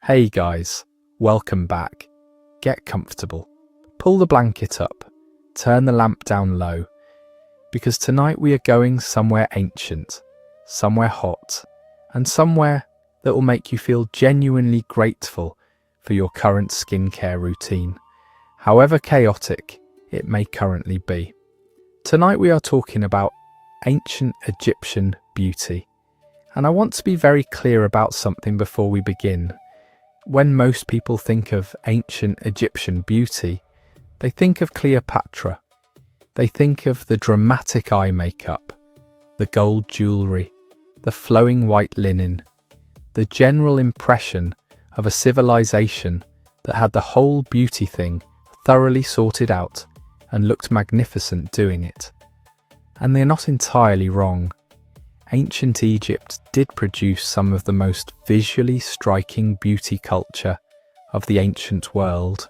Hey guys, welcome back. Get comfortable. Pull the blanket up. Turn the lamp down low. Because tonight we are going somewhere ancient, somewhere hot, and somewhere that will make you feel genuinely grateful for your current skincare routine, however chaotic it may currently be. Tonight we are talking about ancient Egyptian beauty. And I want to be very clear about something before we begin. When most people think of ancient Egyptian beauty, they think of Cleopatra. They think of the dramatic eye makeup, the gold jewellery, the flowing white linen, the general impression of a civilization that had the whole beauty thing thoroughly sorted out and looked magnificent doing it. And they're not entirely wrong. Ancient Egypt did produce some of the most visually striking beauty culture of the ancient world,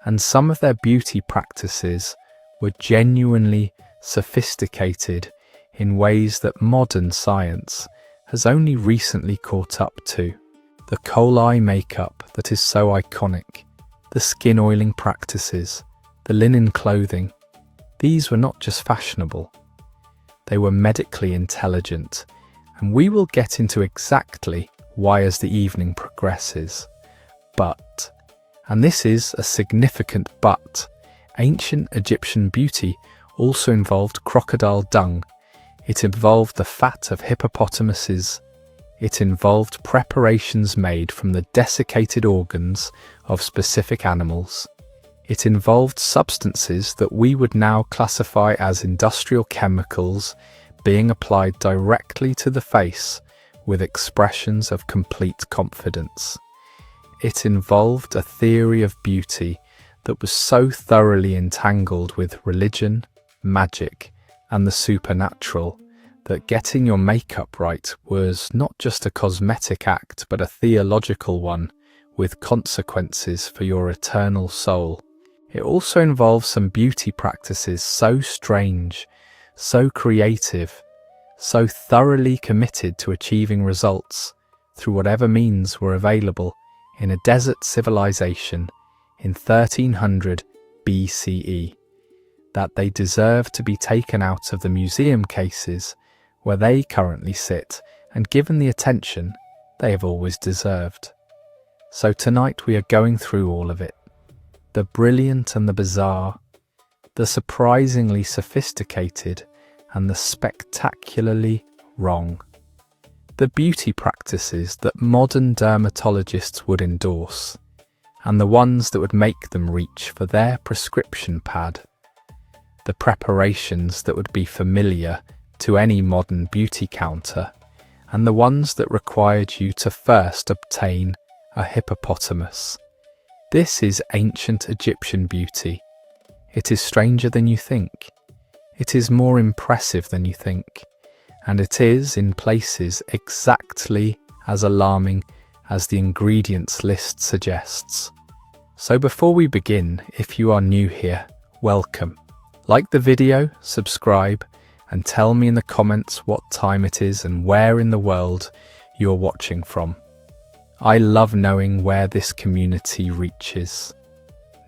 and some of their beauty practices were genuinely sophisticated in ways that modern science has only recently caught up to. The kohl eye makeup that is so iconic, the skin oiling practices, the linen clothing, these were not just fashionable. They were medically intelligent, and we will get into exactly why as the evening progresses. But, and this is a significant but, ancient Egyptian beauty also involved crocodile dung. It involved the fat of hippopotamuses. It involved preparations made from the desiccated organs of specific animals. It involved substances that we would now classify as industrial chemicals being applied directly to the face with expressions of complete confidence. It involved a theory of beauty that was so thoroughly entangled with religion, magic, and the supernatural that getting your makeup right was not just a cosmetic act but a theological one with consequences for your eternal soul. It also involves some beauty practices so strange, so creative, so thoroughly committed to achieving results through whatever means were available in a desert civilization in 1300 BCE, that they deserve to be taken out of the museum cases where they currently sit and given the attention they have always deserved. So tonight we are going through all of it. The brilliant and the bizarre, the surprisingly sophisticated and the spectacularly wrong. The beauty practices that modern dermatologists would endorse, and the ones that would make them reach for their prescription pad. The preparations that would be familiar to any modern beauty counter, and the ones that required you to first obtain a hippopotamus. This is ancient Egyptian beauty. It is stranger than you think. It is more impressive than you think. And it is, in places, exactly as alarming as the ingredients list suggests. So before we begin, if you are new here, welcome. Like the video, subscribe, and tell me in the comments what time it is and where in the world you're watching from. I love knowing where this community reaches.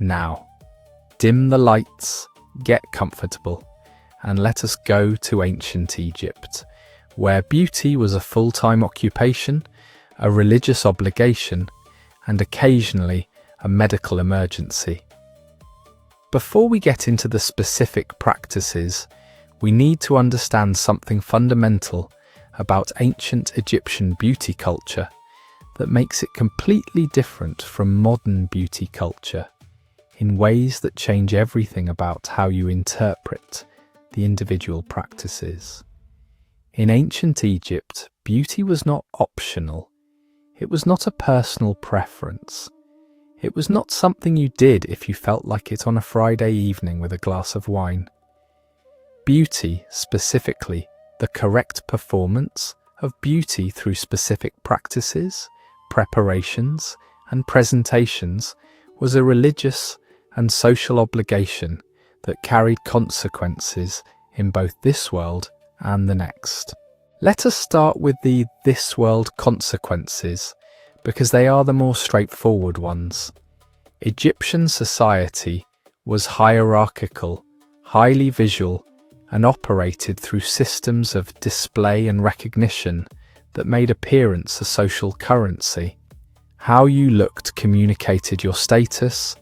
Now, dim the lights, get comfortable, and let us go to ancient Egypt, where beauty was a full-time occupation, a religious obligation, and occasionally a medical emergency. Before we get into the specific practices, we need to understand something fundamental about ancient Egyptian beauty culture that makes it completely different from modern beauty culture in ways that change everything about how you interpret the individual practices. In ancient Egypt, beauty was not optional. It was not a personal preference. It was not something you did if you felt like it on a Friday evening with a glass of wine. Beauty, specifically, the correct performance of beauty through specific practices, preparations, and presentations was a religious and social obligation that carried consequences in both this world and the next. Let us start with the this world consequences because they are the more straightforward ones. Egyptian society was hierarchical, highly visual, and operated through systems of display and recognition that made appearance a social currency. How you looked communicated your status,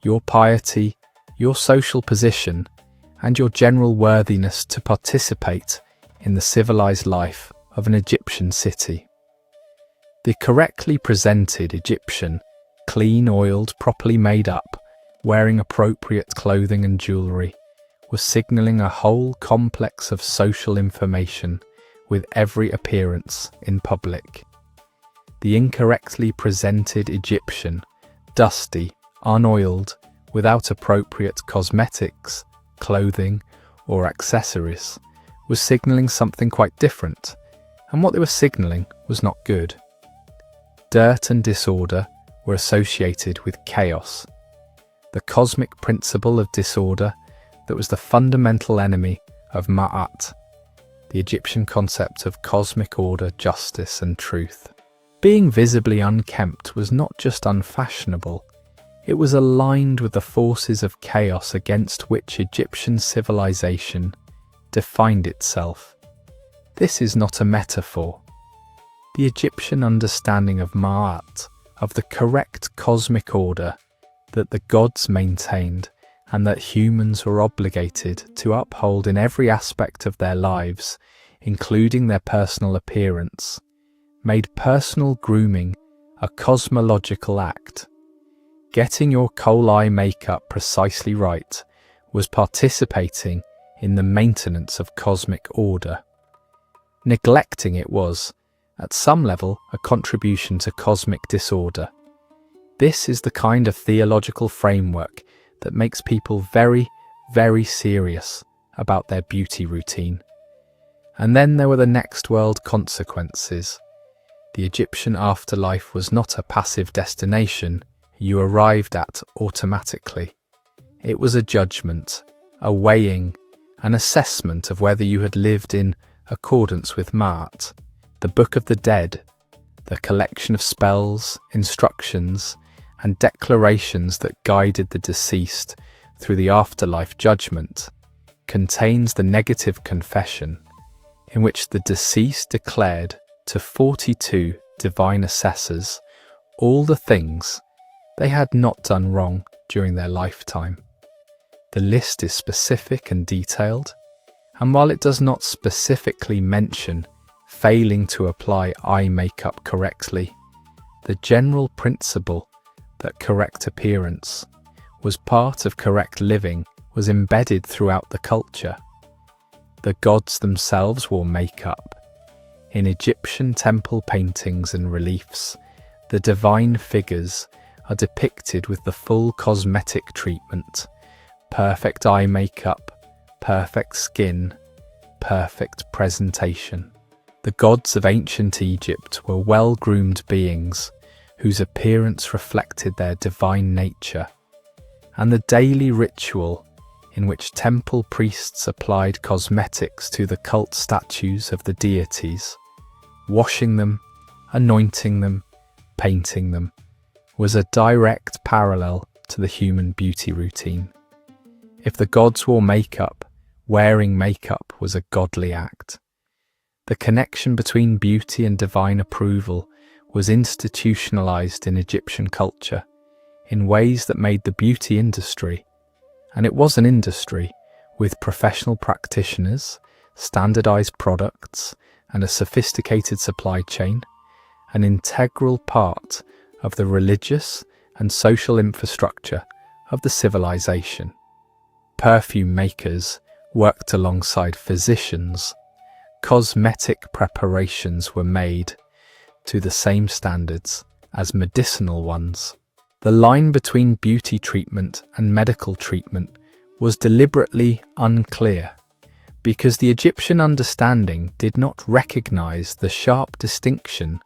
your piety, your social position, and your general worthiness to participate in the civilized life of an Egyptian city. The correctly presented Egyptian, clean, oiled, properly made up, wearing appropriate clothing and jewellery, was signalling a whole complex of social information with every appearance in public. The incorrectly presented Egyptian, dusty, unoiled, without appropriate cosmetics, clothing, or accessories, was signalling something quite different, and what they were signalling was not good. Dirt and disorder were associated with chaos, the cosmic principle of disorder that was the fundamental enemy of Ma'at, the Egyptian concept of cosmic order, justice, and truth. Being visibly unkempt was not just unfashionable, it was aligned with the forces of chaos against which Egyptian civilization defined itself. This is not a metaphor. The Egyptian understanding of Ma'at, of the correct cosmic order that the gods maintained and that humans were obligated to uphold in every aspect of their lives, including their personal appearance, made personal grooming a cosmological act. Getting your kohl eye makeup precisely right was participating in the maintenance of cosmic order. Neglecting it was, at some level, a contribution to cosmic disorder. This is the kind of theological framework that makes people very, very serious about their beauty routine. And then there were the next world consequences. The Egyptian afterlife was not a passive destination you arrived at automatically. It was a judgment, a weighing, an assessment of whether you had lived in accordance with Ma'at, the Book of the Dead, the collection of spells, instructions, and declarations that guided the deceased through the afterlife judgment, contains the negative confession in which the deceased declared to 42 divine assessors all the things they had not done wrong during their lifetime. The list is specific and detailed, and while it does not specifically mention failing to apply eye makeup correctly, the general principle that correct appearance was part of correct living was embedded throughout the culture. The gods themselves wore makeup. In Egyptian temple paintings and reliefs, the divine figures are depicted with the full cosmetic treatment: perfect eye makeup, perfect skin, perfect presentation. The gods of ancient Egypt were well-groomed beings whose appearance reflected their divine nature, and the daily ritual in which temple priests applied cosmetics to the cult statues of the deities, washing them, anointing them, painting them, was a direct parallel to the human beauty routine. If the gods wore makeup, wearing makeup was a godly act. The connection between beauty and divine approval was institutionalized in Egyptian culture in ways that made the beauty industry, and it was an industry with professional practitioners, standardized products, and a sophisticated supply chain, an integral part of the religious and social infrastructure of the civilization. Perfume makers worked alongside physicians. Cosmetic preparations were made to the same standards as medicinal ones. The line between beauty treatment and medical treatment was deliberately unclear because the Egyptian understanding did not recognize the sharp distinction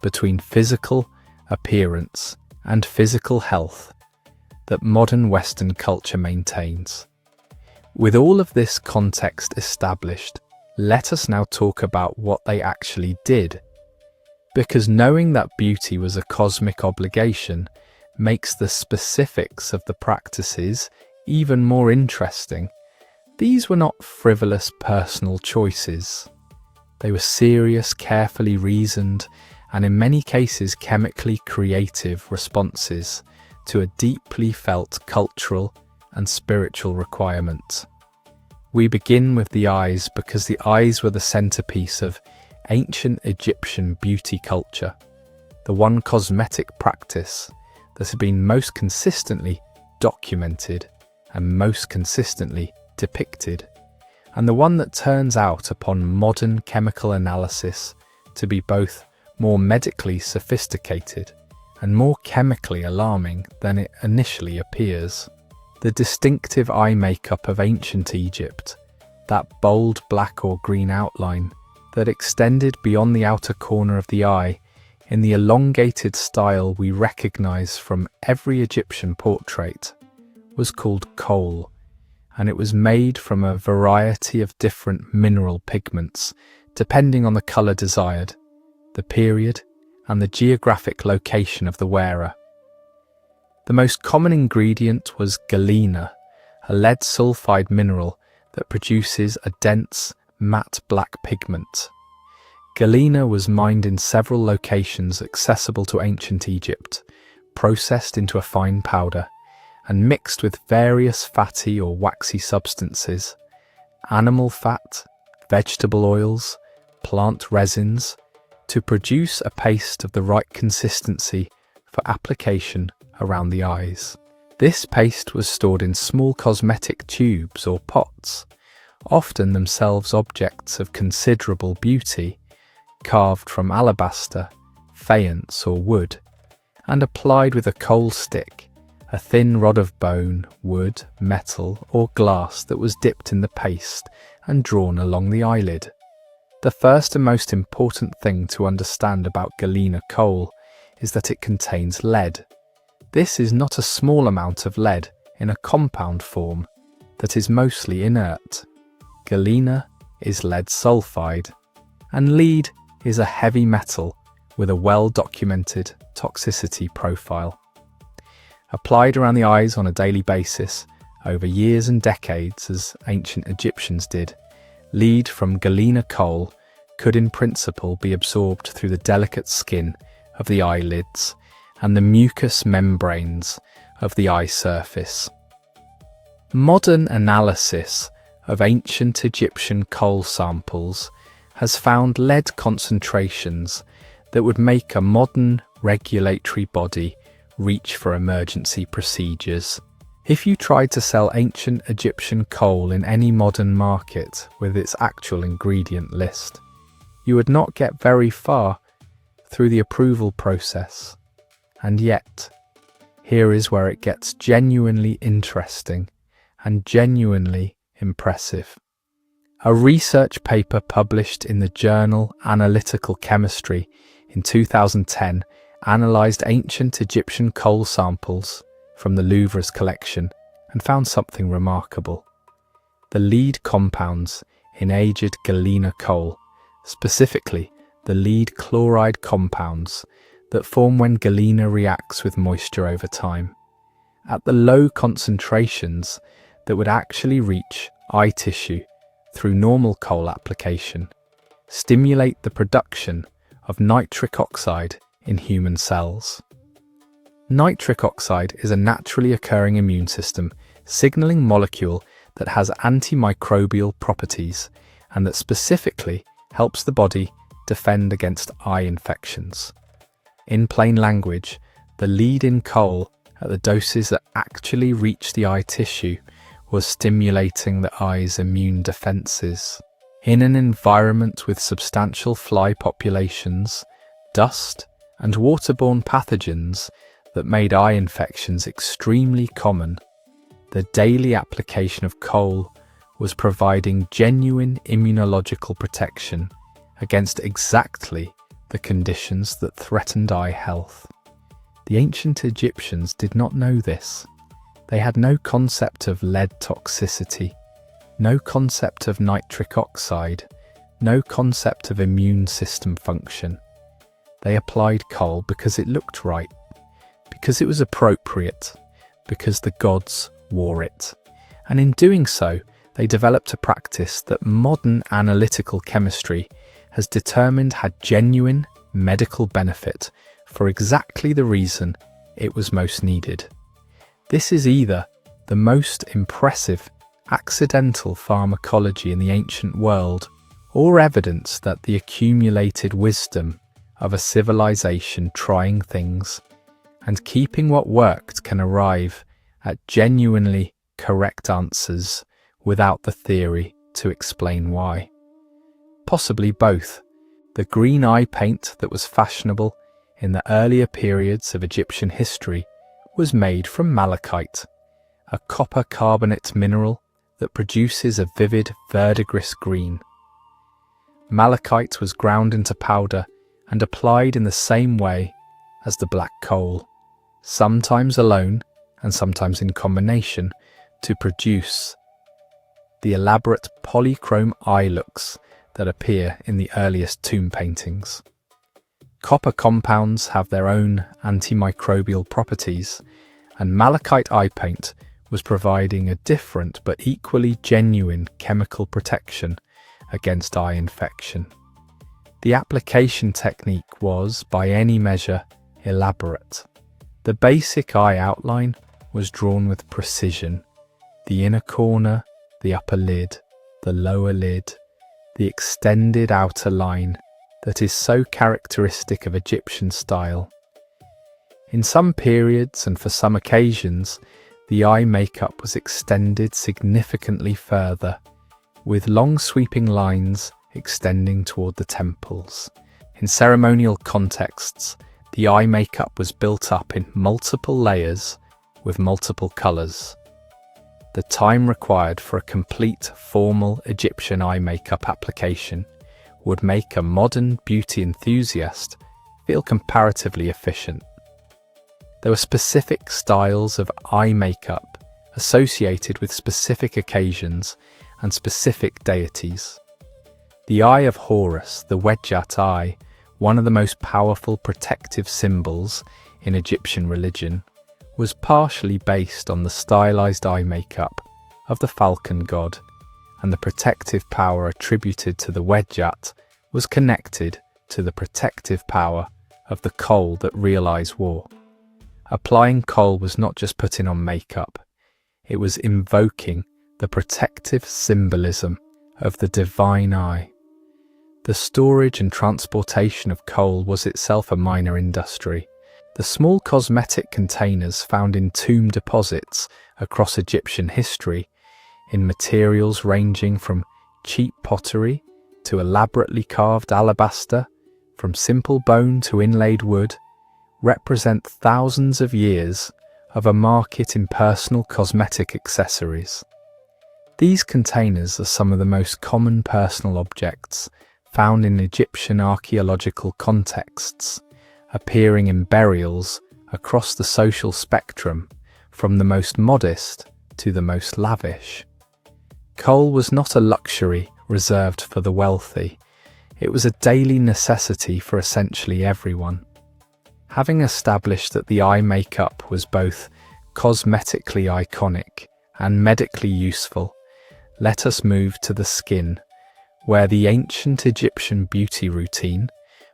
between physical appearance and physical health that modern Western culture maintains. With all of this context established, let us now talk about what they actually did. because knowing that beauty was a cosmic obligation makes the specifics of the practices even more interesting. These were not frivolous personal choices. They were serious, carefully reasoned, and in many cases chemically creative responses to a deeply felt cultural and spiritual requirement. We begin with the eyes because the eyes were the centerpiece of ancient Egyptian beauty culture, the one cosmetic practice that had been most consistently documented and most consistently depicted, and the one that turns out upon modern chemical analysis to be both more medically sophisticated and more chemically alarming than it initially appears. The distinctive eye makeup of ancient Egypt, that bold black or green outline that extended beyond the outer corner of the eye in the elongated style we recognize from every Egyptian portrait, was called kohl, and it was made from a variety of different mineral pigments depending on the color desired, the period, and the geographic location of the wearer. The most common ingredient was galena, a lead sulfide mineral that produces a dense, matte black pigment. Galena was mined in several locations accessible to ancient Egypt, processed into a fine powder, and mixed with various fatty or waxy substances, animal fat, vegetable oils, plant resins, to produce a paste of the right consistency for application around the eyes. This paste was stored in small cosmetic tubes or pots, often themselves objects of considerable beauty, carved from alabaster, faience or wood, and applied with a kohl stick, a thin rod of bone, wood, metal or glass that was dipped in the paste and drawn along the eyelid. The first and most important thing to understand about galena kohl is that it contains lead. This is not a small amount of lead in a compound form that is mostly inert. Galena is lead sulfide, and lead is a heavy metal with a well-documented toxicity profile. Applied around the eyes on a daily basis, over years and decades as ancient Egyptians did, lead from galena kohl could in principle be absorbed through the delicate skin of the eyelids and the mucous membranes of the eye surface. Modern analysis of ancient Egyptian kohl samples has found lead concentrations that would make a modern regulatory body reach for emergency procedures. If you tried to sell ancient Egyptian kohl in any modern market with its actual ingredient list, you would not get very far through the approval process. And yet, here is where it gets genuinely interesting and genuinely impressive. A research paper published in the journal Analytical Chemistry in 2010 analysed ancient Egyptian kohl samples from the Louvre's collection and found something remarkable. The lead compounds in aged galena kohl, specifically the lead chloride compounds that form when galena reacts with moisture over time, at the low concentrations that would actually reach eye tissue through normal kohl application, stimulate the production of nitric oxide in human cells. Nitric oxide is a naturally occurring immune system signaling molecule that has antimicrobial properties and that specifically helps the body defend against eye infections. In plain language, the lead in kohl at the doses that actually reach the eye tissue was stimulating the eye's immune defences. In an environment with substantial fly populations, dust, and waterborne pathogens that made eye infections extremely common, the daily application of kohl was providing genuine immunological protection against exactly the conditions that threatened eye health. The ancient Egyptians did not know this. They had no concept of lead toxicity, no concept of nitric oxide, no concept of immune system function. They applied kohl because it looked right, because it was appropriate, because the gods wore it. And in doing so, they developed a practice that modern analytical chemistry has determined had genuine medical benefit for exactly the reason it was most needed. This is either the most impressive accidental pharmacology in the ancient world, or evidence that the accumulated wisdom of a civilization trying things and keeping what worked can arrive at genuinely correct answers without the theory to explain why. Possibly both. The green eye paint that was fashionable in the earlier periods of Egyptian history was made from malachite, a copper carbonate mineral that produces a vivid verdigris green. Malachite was ground into powder and applied in the same way as the black kohl, sometimes alone and sometimes in combination, to produce the elaborate polychrome eye looks that appear in the earliest tomb paintings. Copper compounds have their own antimicrobial properties, and malachite eye paint was providing a different but equally genuine chemical protection against eye infection. The application technique was, by any measure, elaborate. The basic eye outline was drawn with precision. The inner corner, the upper lid, the lower lid, the extended outer line that is so characteristic of Egyptian style. In some periods and for some occasions, the eye makeup was extended significantly further, with long sweeping lines extending toward the temples. In ceremonial contexts, the eye makeup was built up in multiple layers with multiple colours. The time required for a complete formal Egyptian eye makeup application would make a modern beauty enthusiast feel comparatively efficient. There were specific styles of eye makeup associated with specific occasions and specific deities. The Eye of Horus, the Wedjat eye, one of the most powerful protective symbols in Egyptian religion, was partially based on the stylized eye makeup of the falcon god, and the protective power attributed to the Wedjat was connected to the protective power of the kohl that Real Eyes wore. Applying kohl was not just putting on makeup, it was invoking the protective symbolism of the divine eye. The storage and transportation of kohl was itself a minor industry. The small cosmetic containers found in tomb deposits across Egyptian history, in materials ranging from cheap pottery to elaborately carved alabaster, from simple bone to inlaid wood, represent thousands of years of a market in personal cosmetic accessories. These containers are some of the most common personal objects found in Egyptian archaeological contexts, appearing in burials across the social spectrum, from the most modest to the most lavish. Kohl was not a luxury reserved for the wealthy, it was a daily necessity for essentially everyone. Having established that the eye makeup was both cosmetically iconic and medically useful, let us move to the skin, where the ancient Egyptian beauty routine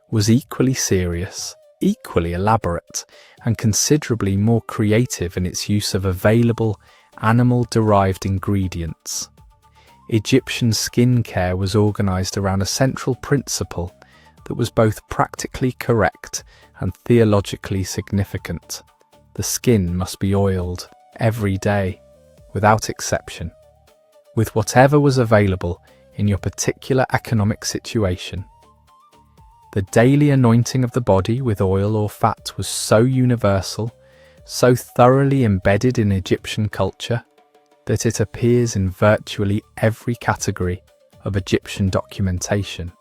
was equally serious, equally elaborate, and considerably more creative in its use of available animal-derived ingredients. Egyptian skincare was organised around a central principle that was both practically correct and theologically significant. The skin must be oiled every day, without exception, with whatever was available in your particular economic situation. The daily anointing of the body with oil or fat was so universal, so thoroughly embedded in Egyptian culture, that it appears in virtually every category of Egyptian documentation: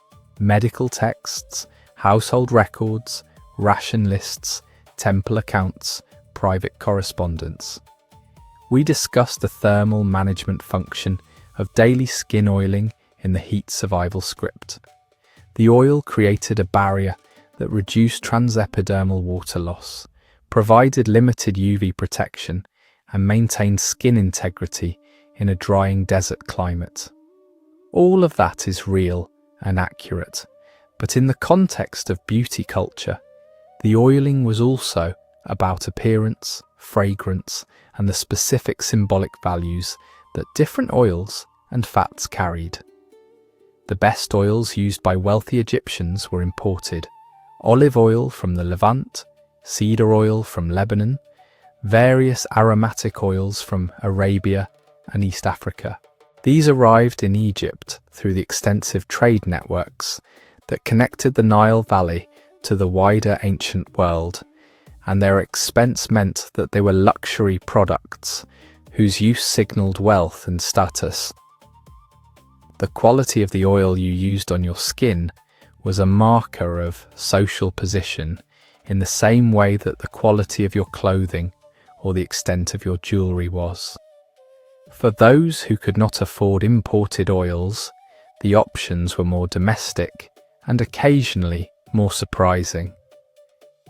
medical texts, household records, ration lists, temple accounts, private correspondence. We discussed the thermal management function of daily skin oiling in the heat survival script. The oil created a barrier that reduced transepidermal water loss, provided limited UV protection, and maintained skin integrity in a drying desert climate. All of that is real and accurate, but in the context of beauty culture, the oiling was also about appearance, fragrance, and the specific symbolic values that different oils and fats carried. The best oils used by wealthy Egyptians were imported: olive oil from the Levant, cedar oil from Lebanon, various aromatic oils from Arabia and East Africa. These arrived in Egypt through the extensive trade networks that connected the Nile Valley to the wider ancient world, and their expense meant that they were luxury products whose use signalled wealth and status. The quality of the oil you used on your skin was a marker of social position in the same way that the quality of your clothing or the extent of your jewellery was. For those who could not afford imported oils, the options were more domestic and occasionally more surprising.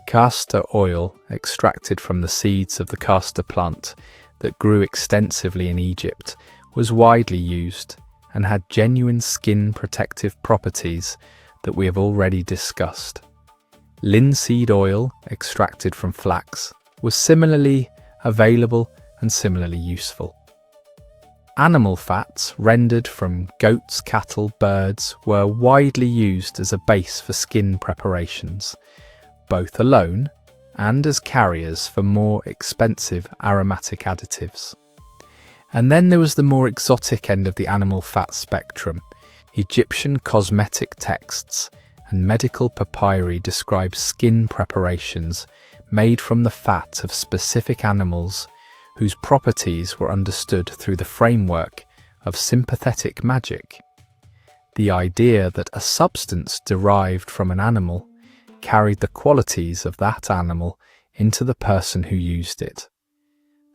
Castor oil, extracted from the seeds of the castor plant that grew extensively in Egypt, was widely used and had genuine skin protective properties that we have already discussed. Linseed oil, extracted from flax, was similarly available and similarly useful. Animal fats rendered from goats, cattle, birds were widely used as a base for skin preparations, both alone and as carriers for more expensive aromatic additives. And then there was the more exotic end of the animal fat spectrum. Egyptian cosmetic texts and medical papyri describe skin preparations made from the fat of specific animals whose properties were understood through the framework of sympathetic magic. The idea that a substance derived from an animal carried the qualities of that animal into the person who used it.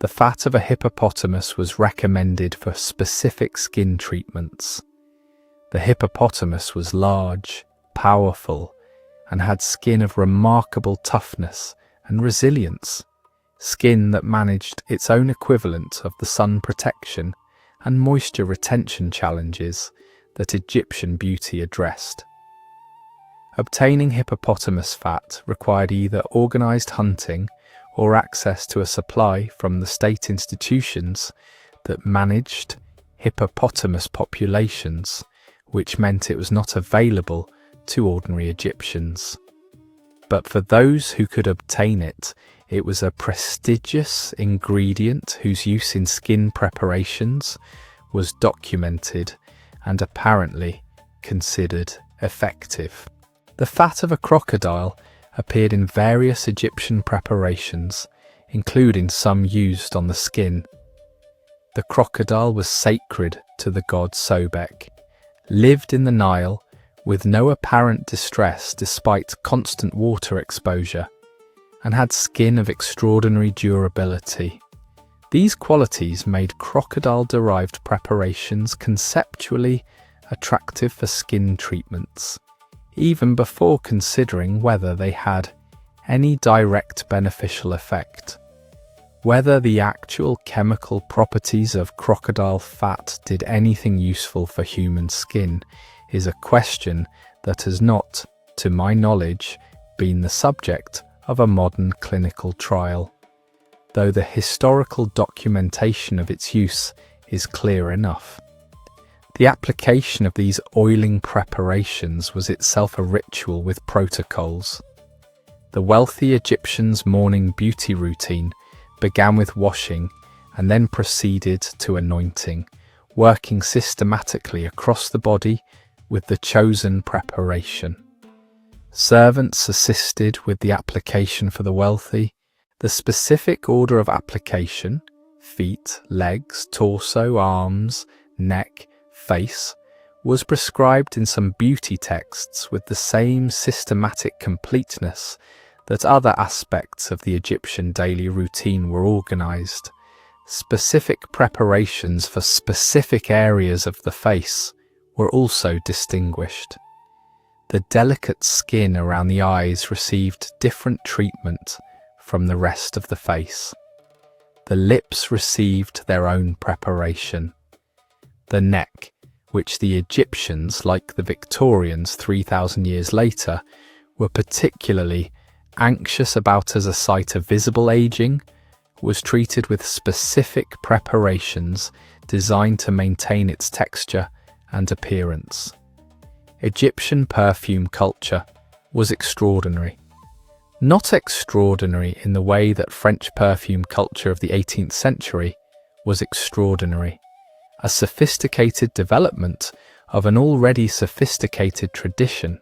The fat of a hippopotamus was recommended for specific skin treatments. The hippopotamus was large, powerful, and had skin of remarkable toughness and resilience, skin that managed its own equivalent of the sun protection and moisture retention challenges that Egyptian beauty addressed. Obtaining hippopotamus fat required either organised hunting or access to a supply from the state institutions that managed hippopotamus populations, which meant it was not available to ordinary Egyptians. But for those who could obtain it, it was a prestigious ingredient whose use in skin preparations was documented and apparently considered effective. The fat of a crocodile appeared in various Egyptian preparations, including some used on the skin. The crocodile was sacred to the god Sobek, lived in the Nile with no apparent distress despite constant water exposure, and had skin of extraordinary durability. These qualities made crocodile-derived preparations conceptually attractive for skin treatments, even before considering whether they had any direct beneficial effect. Whether the actual chemical properties of crocodile fat did anything useful for human skin is a question that has not, to my knowledge, been the subject of a modern clinical trial, though the historical documentation of its use is clear enough. The application of these oiling preparations was itself a ritual with protocols. The wealthy Egyptians' morning beauty routine began with washing and then proceeded to anointing, working systematically across the body with the chosen preparation. Servants assisted with the application for the wealthy. The specific order of application, feet, legs, torso, arms, neck, face, was prescribed in some beauty texts with the same systematic completeness that other aspects of the Egyptian daily routine were organised. Specific preparations for specific areas of the face were also distinguished. The delicate skin around the eyes received different treatment from the rest of the face. The lips received their own preparation. The neck, which the Egyptians, like the Victorians 3,000 years later, were particularly anxious about as a site of visible aging, was treated with specific preparations designed to maintain its texture and appearance. Egyptian perfume culture was extraordinary. Not extraordinary in the way that French perfume culture of the 18th century was extraordinary, a sophisticated development of an already sophisticated tradition.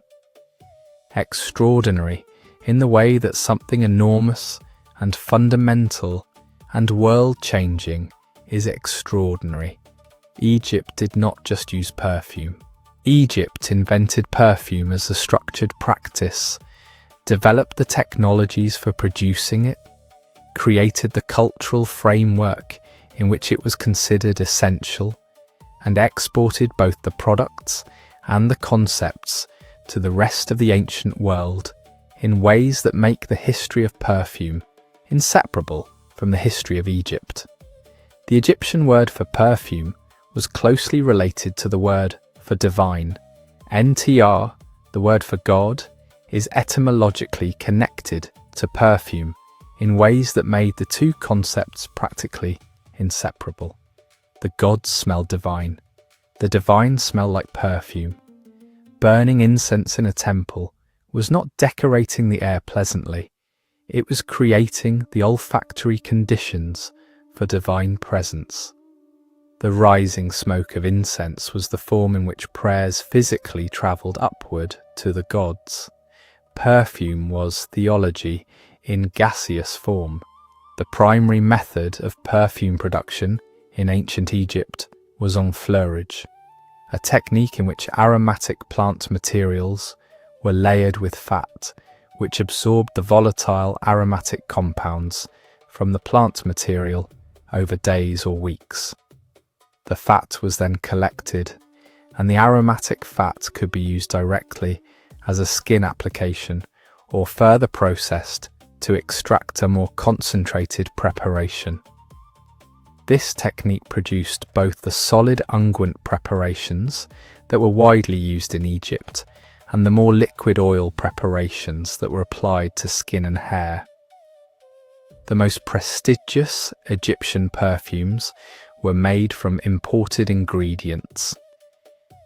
Extraordinary in the way that something enormous and fundamental and world-changing is extraordinary. Egypt did not just use perfume. Egypt invented perfume as a structured practice, developed the technologies for producing it, created the cultural framework in which it was considered essential, and exported both the products and the concepts to the rest of the ancient world in ways that make the history of perfume inseparable from the history of Egypt. The Egyptian word for perfume was closely related to the word for divine. NTR, the word for God, is etymologically connected to perfume in ways that made the two concepts practically inseparable. The gods smell divine. The divine smell like perfume. Burning incense in a temple was not decorating the air pleasantly. It was creating the olfactory conditions for divine presence. The rising smoke of incense was the form in which prayers physically travelled upward to the gods. Perfume was theology in gaseous form. The primary method of perfume production in ancient Egypt was enfleurage, a technique in which aromatic plant materials were layered with fat, which absorbed the volatile aromatic compounds from the plant material over days or weeks. The fat was then collected, and the aromatic fat could be used directly as a skin application or further processed to extract a more concentrated preparation. This technique produced both the solid unguent preparations that were widely used in Egypt and the more liquid oil preparations that were applied to skin and hair. The most prestigious Egyptian perfumes were made from imported ingredients.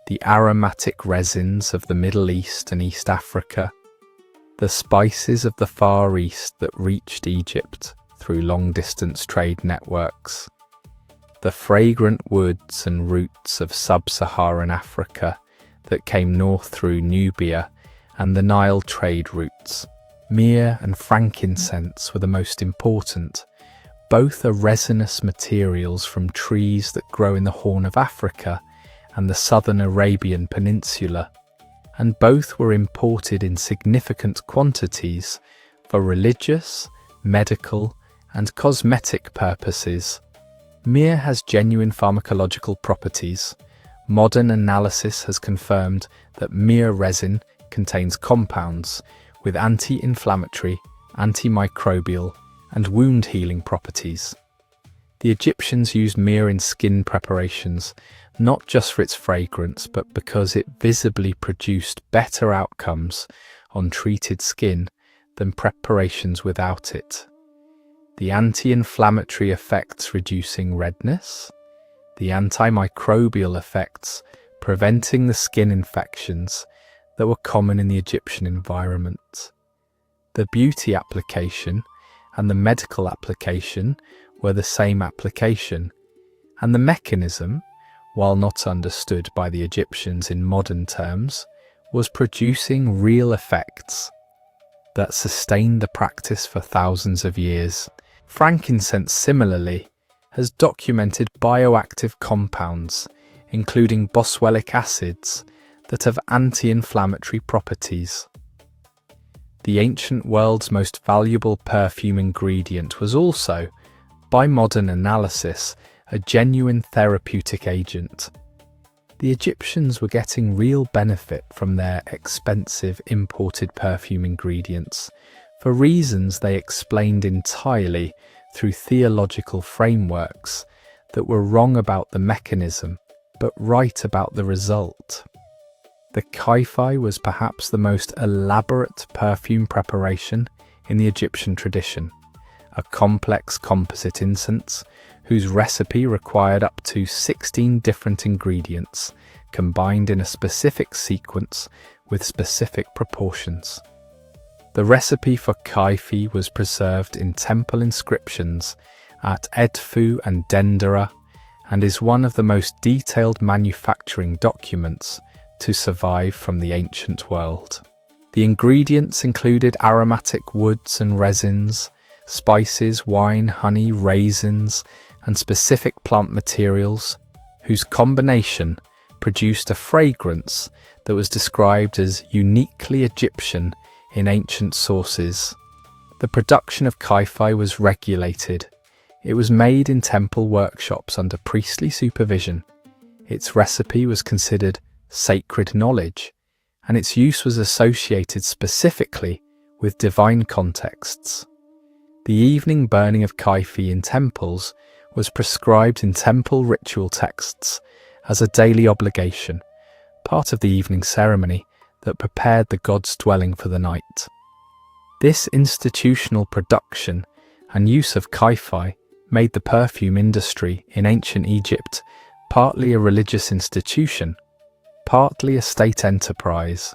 The aromatic resins of the Middle East and East Africa, the spices of the Far East that reached Egypt through long-distance trade networks, the fragrant woods and roots of sub-Saharan Africa that came north through Nubia and the Nile trade routes. Myrrh and frankincense were the most important. Both are resinous materials from trees that grow in the Horn of Africa and the southern Arabian Peninsula, and both were imported in significant quantities for religious, medical, and cosmetic purposes. Myrrh has genuine pharmacological properties. Modern analysis has confirmed that myrrh resin contains compounds with anti-inflammatory, antimicrobial, and wound healing properties. The Egyptians used myrrh in skin preparations, not just for its fragrance, but because it visibly produced better outcomes on treated skin than preparations without it. The anti-inflammatory effects reducing redness, the antimicrobial effects preventing the skin infections that were common in the Egyptian environment. The beauty application and the medical application were the same application, and the mechanism, while not understood by the Egyptians in modern terms, was producing real effects that sustained the practice for thousands of years. Frankincense, similarly, has documented bioactive compounds, including boswellic acids, that have anti-inflammatory properties. The ancient world's most valuable perfume ingredient was also, by modern analysis, a genuine therapeutic agent. The Egyptians were getting real benefit from their expensive imported perfume ingredients for reasons they explained entirely through theological frameworks that were wrong about the mechanism but right about the result. The kaifi was perhaps the most elaborate perfume preparation in the Egyptian tradition, a complex composite incense whose recipe required up to 16 different ingredients combined in a specific sequence with specific proportions. The recipe for kaifi was preserved in temple inscriptions at Edfu and Dendera and is one of the most detailed manufacturing documents to survive from the ancient world. The ingredients included aromatic woods and resins, spices, wine, honey, raisins, and specific plant materials, whose combination produced a fragrance that was described as uniquely Egyptian in ancient sources. The production of kaifi was regulated. It was made in temple workshops under priestly supervision. Its recipe was considered sacred knowledge, and its use was associated specifically with divine contexts. The evening burning of kaifi in temples was prescribed in temple ritual texts as a daily obligation, part of the evening ceremony that prepared the god's dwelling for the night. This institutional production and use of kaifi made the perfume industry in ancient Egypt partly a religious institution, partly a state enterprise,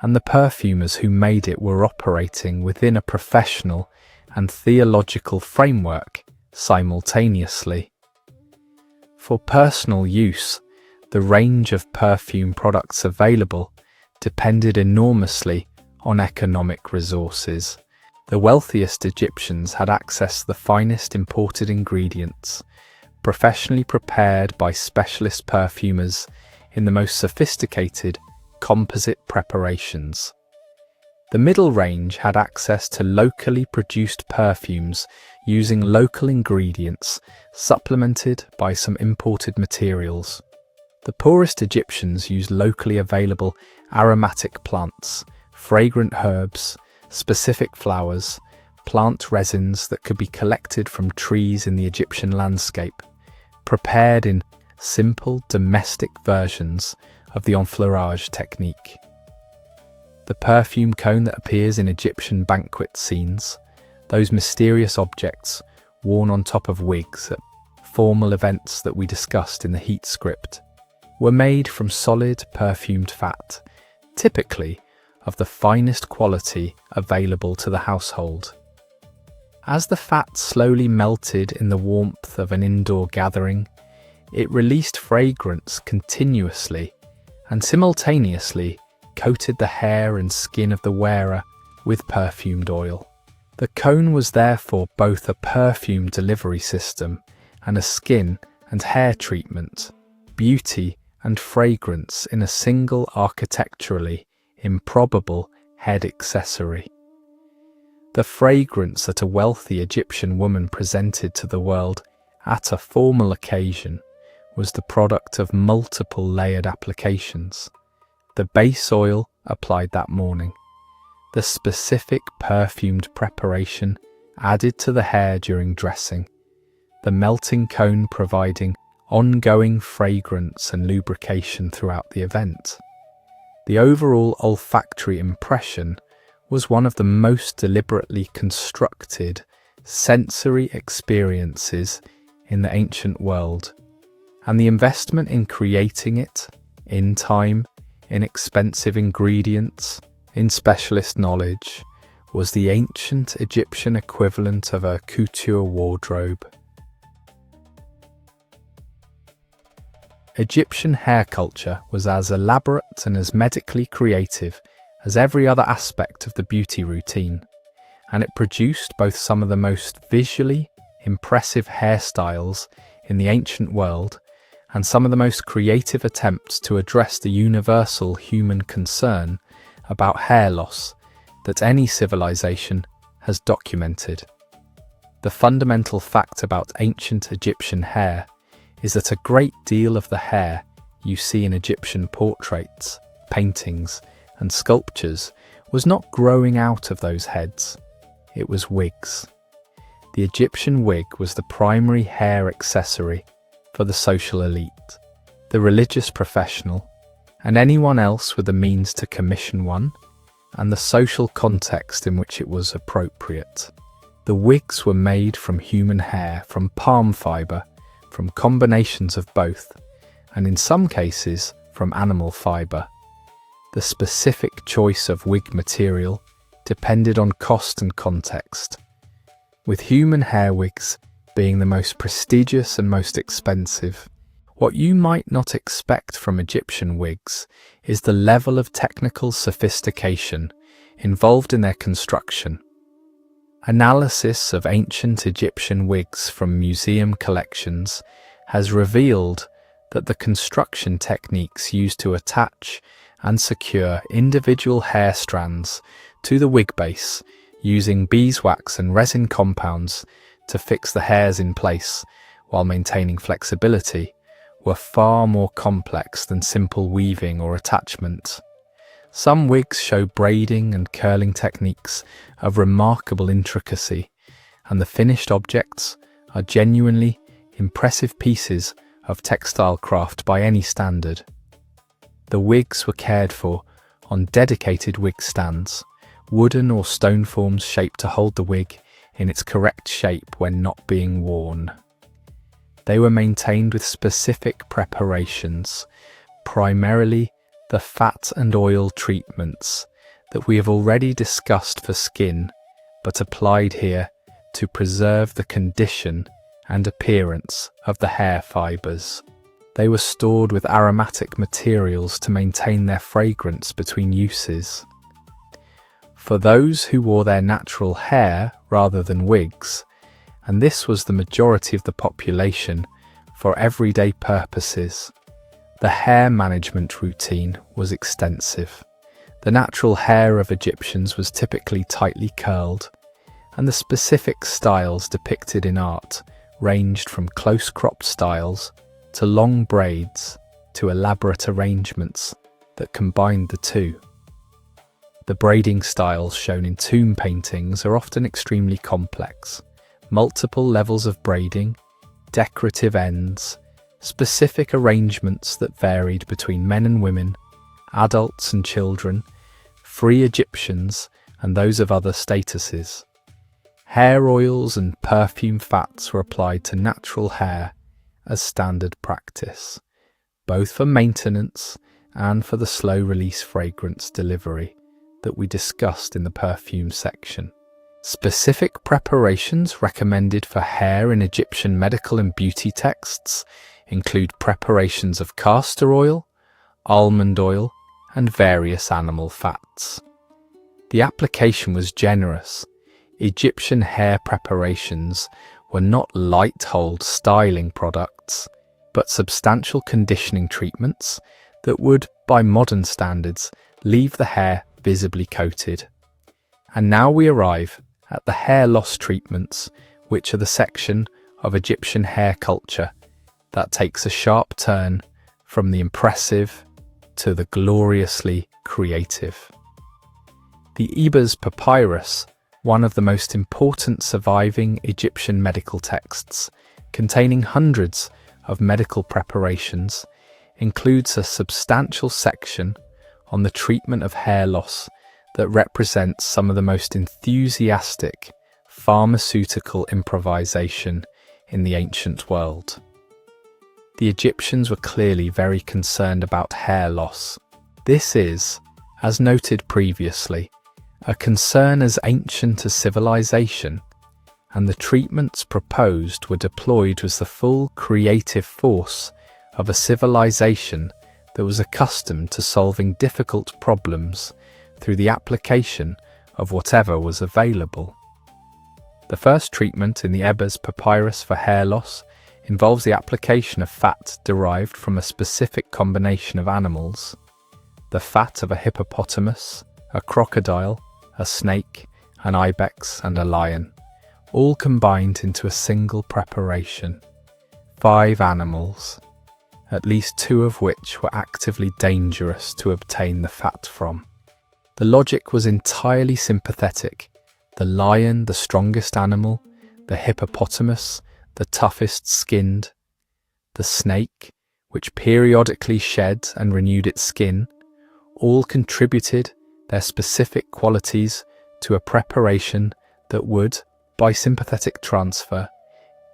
and the perfumers who made it were operating within a professional and theological framework simultaneously. For personal use, the range of perfume products available depended enormously on economic resources. The wealthiest Egyptians had access to the finest imported ingredients, professionally prepared by specialist perfumers in the most sophisticated composite preparations. The middle range had access to locally produced perfumes using local ingredients supplemented by some imported materials. The poorest Egyptians used locally available aromatic plants, fragrant herbs, specific flowers, plant resins that could be collected from trees in the Egyptian landscape, prepared in simple domestic versions of the enfleurage technique. The perfume cone that appears in Egyptian banquet scenes, those mysterious objects worn on top of wigs at formal events that we discussed in the heat script, were made from solid perfumed fat, typically of the finest quality available to the household. As the fat slowly melted in the warmth of an indoor gathering, it released fragrance continuously and simultaneously coated the hair and skin of the wearer with perfumed oil. The cone was therefore both a perfume delivery system and a skin and hair treatment, beauty and fragrance in a single architecturally improbable head accessory. The fragrance that a wealthy Egyptian woman presented to the world at a formal occasion was the product of multiple layered applications. The base oil applied that morning, the specific perfumed preparation added to the hair during dressing, the melting cone providing ongoing fragrance and lubrication throughout the event. The overall olfactory impression was one of the most deliberately constructed sensory experiences in the ancient world, and the investment in creating it, in time, in expensive ingredients, in specialist knowledge, was the ancient Egyptian equivalent of a couture wardrobe. Egyptian hair culture was as elaborate and as medically creative as every other aspect of the beauty routine, and it produced both some of the most visually impressive hairstyles in the ancient world and some of the most creative attempts to address the universal human concern about hair loss that any civilization has documented. The fundamental fact about ancient Egyptian hair is that a great deal of the hair you see in Egyptian portraits, paintings, and sculptures was not growing out of those heads. It was wigs. The Egyptian wig was the primary hair accessory for the social elite, the religious professional, and anyone else with the means to commission one, and the social context in which it was appropriate. The wigs were made from human hair, from palm fibre, from combinations of both, and in some cases from animal fibre. The specific choice of wig material depended on cost and context, with human hair wigs being the most prestigious and most expensive. What you might not expect from Egyptian wigs is the level of technical sophistication involved in their construction. Analysis of ancient Egyptian wigs from museum collections has revealed that the construction techniques used to attach and secure individual hair strands to the wig base using beeswax and resin compounds to fix the hairs in place while maintaining flexibility were far more complex than simple weaving or attachment. Some wigs show braiding and curling techniques of remarkable intricacy, and the finished objects are genuinely impressive pieces of textile craft by any standard. The wigs were cared for on dedicated wig stands, wooden or stone forms shaped to hold the wig in its correct shape when not being worn. They were maintained with specific preparations, primarily the fat and oil treatments that we have already discussed for skin, but applied here to preserve the condition and appearance of the hair fibres. They were stored with aromatic materials to maintain their fragrance between uses. For those who wore their natural hair rather than wigs, and this was the majority of the population for everyday purposes, the hair management routine was extensive. The natural hair of Egyptians was typically tightly curled, and the specific styles depicted in art ranged from close-cropped styles to long braids to elaborate arrangements that combined the two. The braiding styles shown in tomb paintings are often extremely complex. Multiple levels of braiding, decorative ends, specific arrangements that varied between men and women, adults and children, free Egyptians and those of other statuses. Hair oils and perfume fats were applied to natural hair as standard practice, both for maintenance and for the slow release fragrance delivery that we discussed in the perfume section. Specific preparations recommended for hair in Egyptian medical and beauty texts include preparations of castor oil, almond oil, and various animal fats. The application was generous. Egyptian hair preparations were not light hold styling products, but substantial conditioning treatments that would, by modern standards, leave the hair visibly coated. And now we arrive at the hair loss treatments, which are the section of Egyptian hair culture that takes a sharp turn from the impressive to the gloriously creative. The Ebers Papyrus, one of the most important surviving Egyptian medical texts, containing hundreds of medical preparations, includes a substantial section on the treatment of hair loss that represents some of the most enthusiastic pharmaceutical improvisation in the ancient world. The Egyptians were clearly very concerned about hair loss. This is, as noted previously, a concern as ancient as civilization, and the treatments proposed were deployed with the full creative force of a civilization that was accustomed to solving difficult problems through the application of whatever was available. The first treatment in the Ebers Papyrus for hair loss involves the application of fat derived from a specific combination of animals: the fat of a hippopotamus, a crocodile, a snake, an ibex, and a lion, all combined into a single preparation. 5 animals. at least 2 of which were actively dangerous to obtain the fat from. The logic was entirely sympathetic. The lion, the strongest animal, the hippopotamus, the toughest skinned, the snake, which periodically shed and renewed its skin, all contributed their specific qualities to a preparation that would, by sympathetic transfer,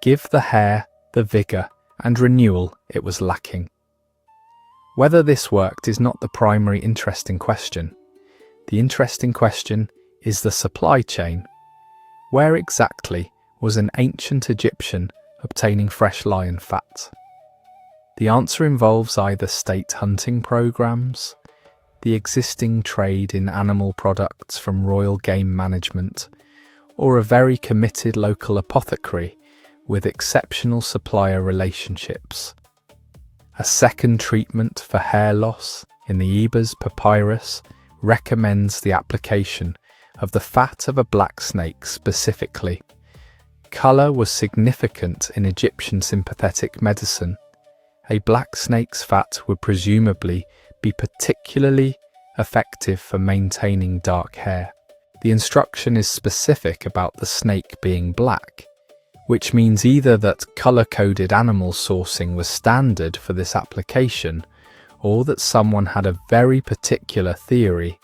give the hair the vigour and renewal it was lacking. Whether this worked is not the primary interesting question. The interesting question is the supply chain. Where exactly was an ancient Egyptian obtaining fresh lion fat? The answer involves either state hunting programs, the existing trade in animal products from royal game management, or a very committed local apothecary with exceptional supplier relationships. A second treatment for hair loss in the Ebers Papyrus recommends the application of the fat of a black snake specifically. Colour was significant in Egyptian sympathetic medicine. A black snake's fat would presumably be particularly effective for maintaining dark hair. The instruction is specific about the snake being black, which means either that colour-coded animal sourcing was standard for this application, or that someone had a very particular theory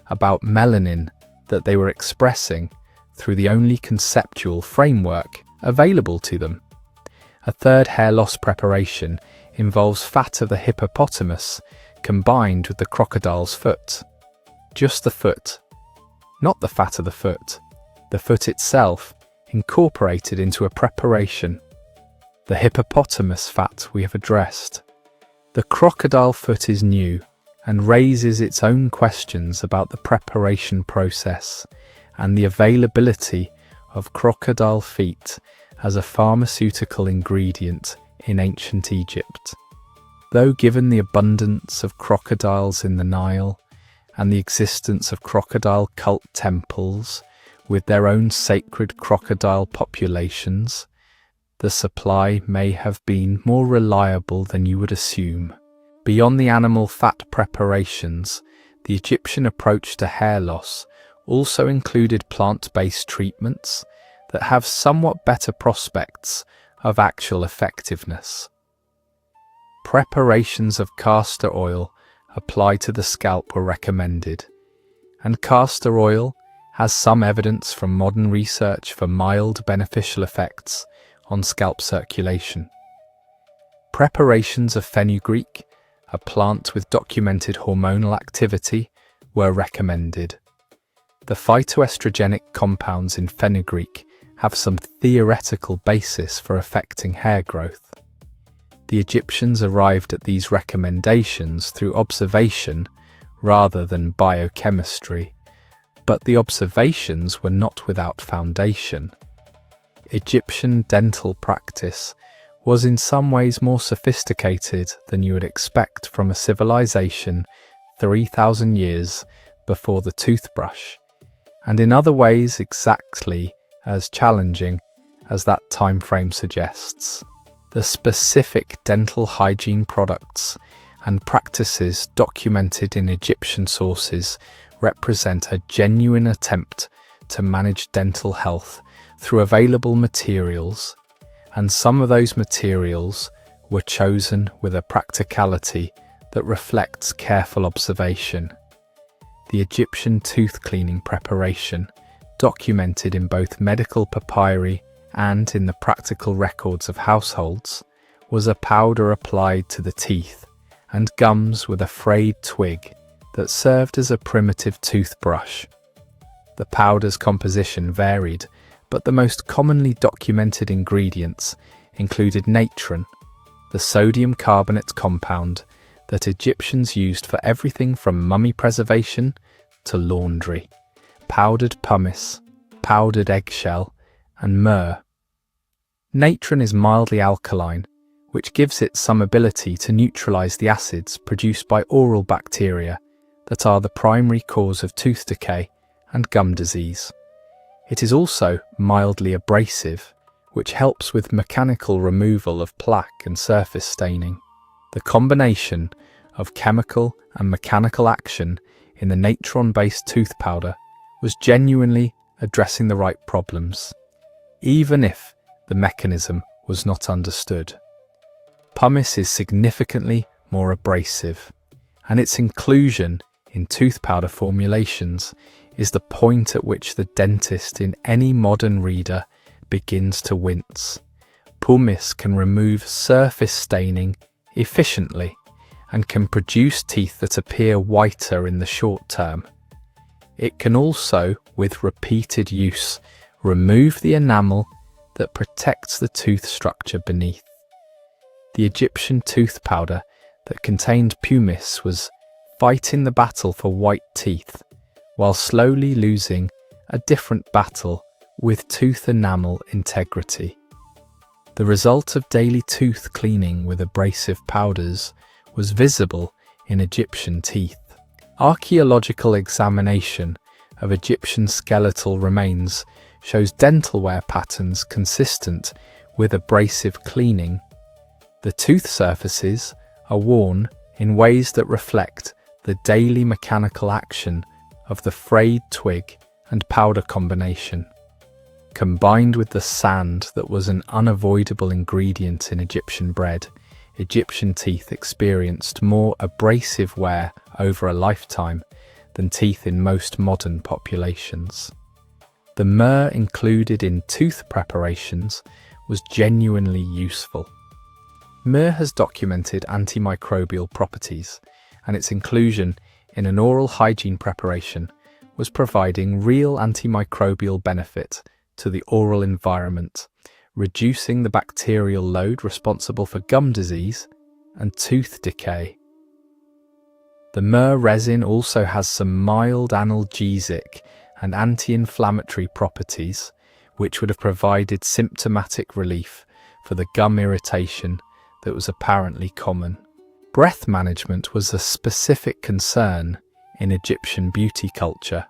about melanin that they were expressing through the only conceptual framework available to them. A third hair loss preparation involves fat of the hippopotamus combined with the crocodile's foot. Just the foot, not the fat of the foot itself incorporated into a preparation. The hippopotamus fat we have addressed. The crocodile foot is new and raises its own questions about the preparation process and the availability of crocodile feet as a pharmaceutical ingredient in ancient Egypt. Though given the abundance of crocodiles in the Nile and the existence of crocodile cult temples with their own sacred crocodile populations, the supply may have been more reliable than you would assume. Beyond the animal fat preparations, the Egyptian approach to hair loss also included plant-based treatments that have somewhat better prospects of actual effectiveness. Preparations of castor oil applied to the scalp were recommended, and castor oil has some evidence from modern research for mild beneficial effects on scalp circulation. Preparations of fenugreek, a plant with documented hormonal activity, were recommended. The phytoestrogenic compounds in fenugreek have some theoretical basis for affecting hair growth. The Egyptians arrived at these recommendations through observation rather than biochemistry, but the observations were not without foundation. Egyptian dental practice was in some ways more sophisticated than you would expect from a civilization 3,000 years before the toothbrush, and in other ways exactly as challenging as that time frame suggests. The specific dental hygiene products and practices documented in Egyptian sources represent a genuine attempt to manage dental health through available materials, and some of those materials were chosen with a practicality that reflects careful observation. The Egyptian tooth cleaning preparation, documented in both medical papyri and in the practical records of households, was a powder applied to the teeth and gums with a frayed twig that served as a primitive toothbrush. The powder's composition varied, but the most commonly documented ingredients included natron, the sodium carbonate compound that Egyptians used for everything from mummy preservation to laundry, powdered pumice, powdered eggshell, and myrrh. Natron is mildly alkaline, which gives it some ability to neutralize the acids produced by oral bacteria that are the primary cause of tooth decay and gum disease. It is also mildly abrasive, which helps with mechanical removal of plaque and surface staining. The combination of chemical and mechanical action in the natron-based tooth powder was genuinely addressing the right problems, even if the mechanism was not understood. Pumice is significantly more abrasive, and its inclusion in tooth powder formulations is the point at which the dentist in any modern reader begins to wince. Pumice can remove surface staining efficiently and can produce teeth that appear whiter in the short term. It can also, with repeated use, remove the enamel that protects the tooth structure beneath. The Egyptian tooth powder that contained pumice was fighting the battle for white teeth, while slowly losing a different battle with tooth enamel integrity. The result of daily tooth cleaning with abrasive powders was visible in Egyptian teeth. Archaeological examination of Egyptian skeletal remains shows dental wear patterns consistent with abrasive cleaning. The tooth surfaces are worn in ways that reflect the daily mechanical action of the frayed twig and powder combination. Combined with the sand that was an unavoidable ingredient in Egyptian bread, Egyptian teeth experienced more abrasive wear over a lifetime than teeth in most modern populations. The myrrh included in tooth preparations was genuinely useful. Myrrh has documented antimicrobial properties, and its inclusion in an oral hygiene preparation was providing real antimicrobial benefit to the oral environment, reducing the bacterial load responsible for gum disease and tooth decay. The myrrh resin also has some mild analgesic and anti-inflammatory properties, which would have provided symptomatic relief for the gum irritation that was apparently common. Breath management was a specific concern in Egyptian beauty culture,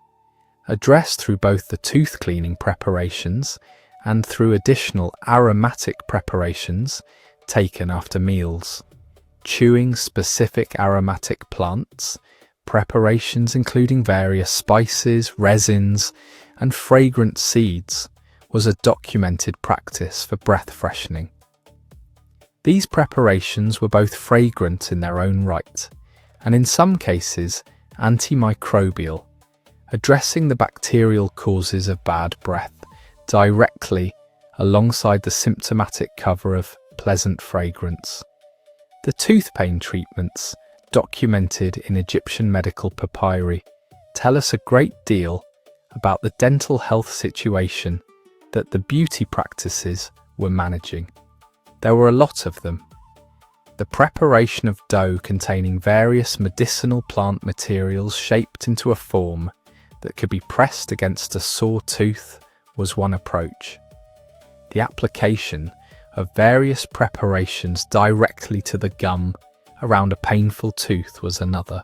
addressed through both the tooth cleaning preparations and through additional aromatic preparations taken after meals. Chewing specific aromatic plants, preparations including various spices, resins, and fragrant seeds was a documented practice for breath freshening. These preparations were both fragrant in their own right, and in some cases antimicrobial, addressing the bacterial causes of bad breath directly alongside the symptomatic cover of pleasant fragrance. The tooth pain treatments documented in Egyptian medical papyri tell us a great deal about the dental health situation that the beauty practices were managing. There were a lot of them. The preparation of dough containing various medicinal plant materials shaped into a form that could be pressed against a sore tooth was one approach. The application of various preparations directly to the gum around a painful tooth was another.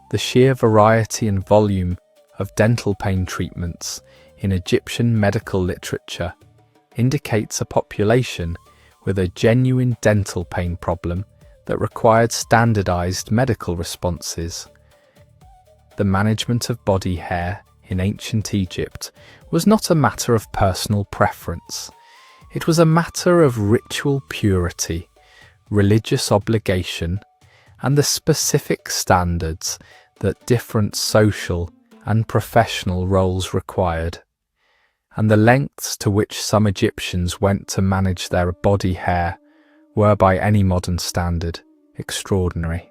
The sheer variety and volume of dental pain treatments in Egyptian medical literature indicates a population with a genuine dental pain problem that required standardized medical responses. The management of body hair in ancient Egypt was not a matter of personal preference. It was a matter of ritual purity, religious obligation, and the specific standards that different social and professional roles required, and the lengths to which some Egyptians went to manage their body hair were, by any modern standard, extraordinary.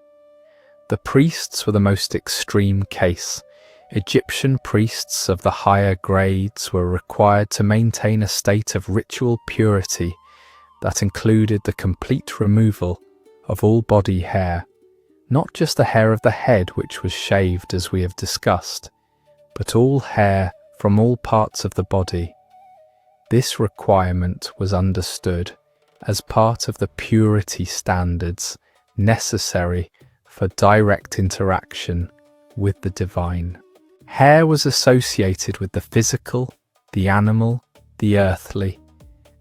The priests were the most extreme case. Egyptian priests of the higher grades were required to maintain a state of ritual purity that included the complete removal of all body hair, not just the hair of the head, which was shaved as we have discussed, but all hair from all parts of the body. This requirement was understood as part of the purity standards necessary for direct interaction with the divine. Hair was associated with the physical, the animal, the earthly,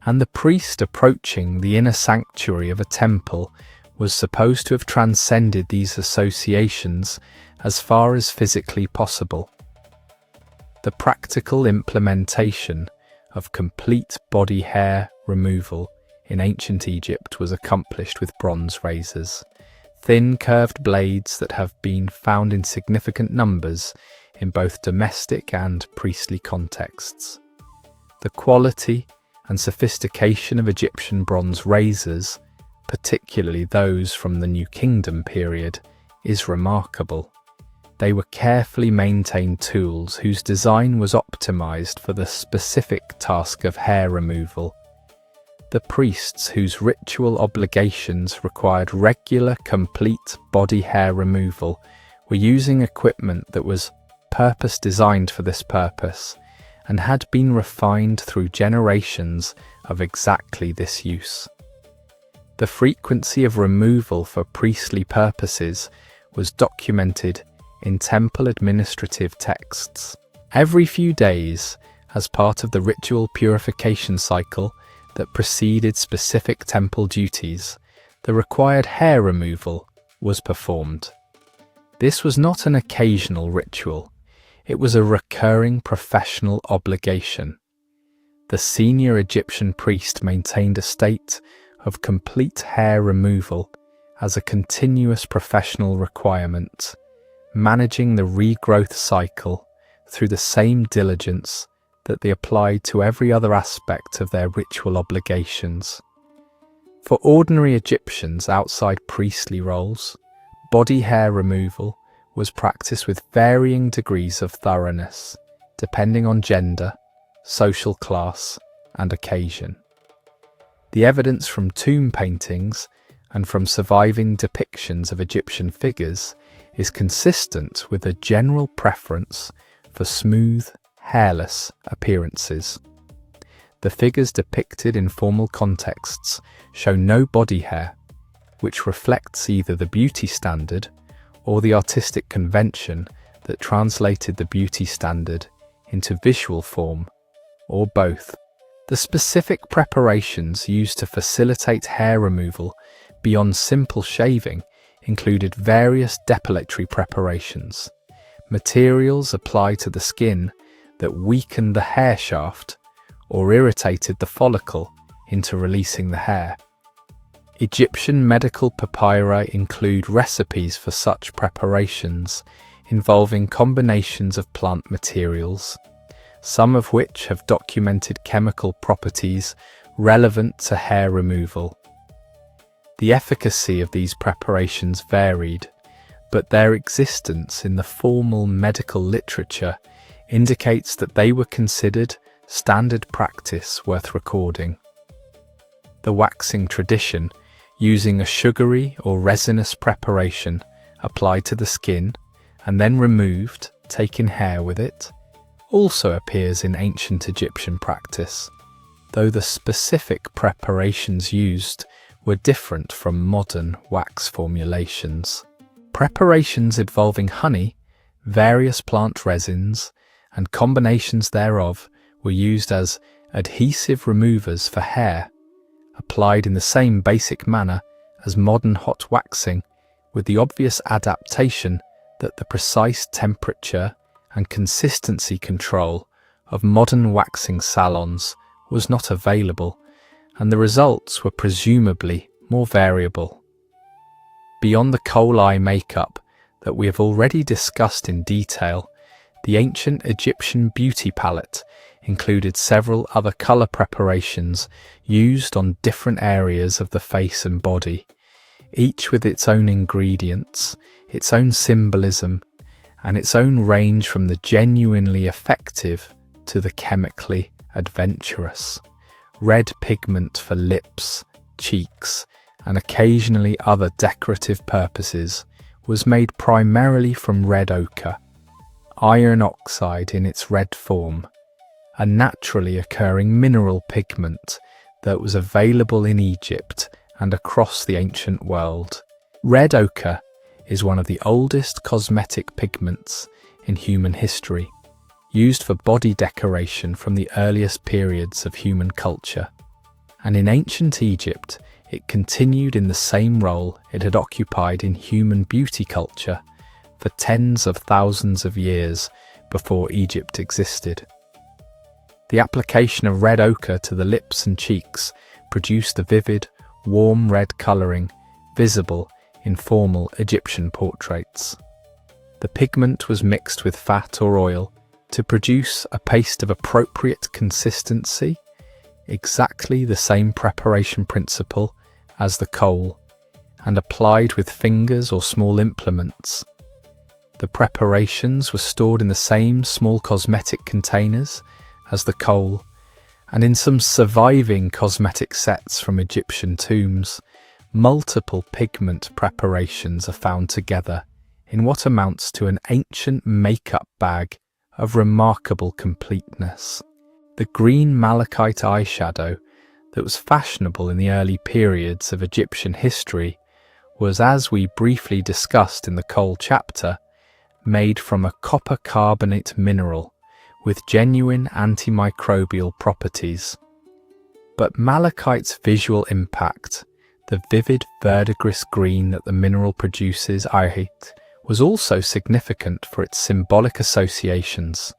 and the priest approaching the inner sanctuary of a temple was supposed to have transcended these associations as far as physically possible. The practical implementation of complete body hair removal in ancient Egypt was accomplished with bronze razors, thin curved blades that have been found in significant numbers in both domestic and priestly contexts. The quality and sophistication of Egyptian bronze razors, particularly those from the New Kingdom period, is remarkable. They were carefully maintained tools whose design was optimized for the specific task of hair removal. The priests whose ritual obligations required regular, complete body hair removal were using equipment that was purpose-designed for this purpose and had been refined through generations of exactly this use. The frequency of removal for priestly purposes was documented in temple administrative texts. Every few days, as part of the ritual purification cycle that preceded specific temple duties, the required hair removal was performed. This was not an occasional ritual, it was a recurring professional obligation. The senior Egyptian priest maintained a state of complete hair removal as a continuous professional requirement, managing the regrowth cycle through the same diligence that they applied to every other aspect of their ritual obligations. For ordinary Egyptians outside priestly roles, body hair removal was practiced with varying degrees of thoroughness, depending on gender, social class, and occasion. The evidence from tomb paintings and from surviving depictions of Egyptian figures is consistent with a general preference for smooth, hairless appearances. The figures depicted in formal contexts show no body hair, which reflects either the beauty standard or the artistic convention that translated the beauty standard into visual form, or both. The specific preparations used to facilitate hair removal beyond simple shaving included various depilatory preparations, materials applied to the skin that weakened the hair shaft or irritated the follicle into releasing the hair. Egyptian medical papyri include recipes for such preparations involving combinations of plant materials, some of which have documented chemical properties relevant to hair removal. The efficacy of these preparations varied, but their existence in the formal medical literature indicates that they were considered standard practice worth recording. The waxing tradition, using a sugary or resinous preparation applied to the skin and then removed, taking hair with it, also appears in ancient Egyptian practice, though the specific preparations used were different from modern wax formulations. Preparations involving honey, various plant resins, and combinations thereof were used as adhesive removers for hair, applied in the same basic manner as modern hot waxing, with the obvious adaptation that the precise temperature and consistency control of modern waxing salons was not available, and the results were presumably more variable. Beyond the kohl eye makeup that we have already discussed in detail, the ancient Egyptian beauty palette included several other colour preparations used on different areas of the face and body, each with its own ingredients, its own symbolism, and its own range from the genuinely effective to the chemically adventurous. Red pigment for lips, cheeks, and occasionally other decorative purposes was made primarily from red ochre, iron oxide in its red form, a naturally occurring mineral pigment that was available in Egypt and across the ancient world. Red ochre is one of the oldest cosmetic pigments in human history, used for body decoration from the earliest periods of human culture. And in ancient Egypt, it continued in the same role it had occupied in human beauty culture for tens of thousands of years before Egypt existed. The application of red ochre to the lips and cheeks produced a vivid, warm red colouring visible in formal Egyptian portraits. The pigment was mixed with fat or oil to produce a paste of appropriate consistency, exactly the same preparation principle as the kohl, and applied with fingers or small implements. The preparations were stored in the same small cosmetic containers as the kohl, and in some surviving cosmetic sets from Egyptian tombs, multiple pigment preparations are found together in what amounts to an ancient makeup bag of remarkable completeness. The green malachite eyeshadow that was fashionable in the early periods of Egyptian history was, as we briefly discussed in the kohl chapter, made from a copper carbonate mineral with genuine antimicrobial properties. But malachite's visual impact, the vivid verdigris green that the mineral produces, was also significant for its symbolic associations.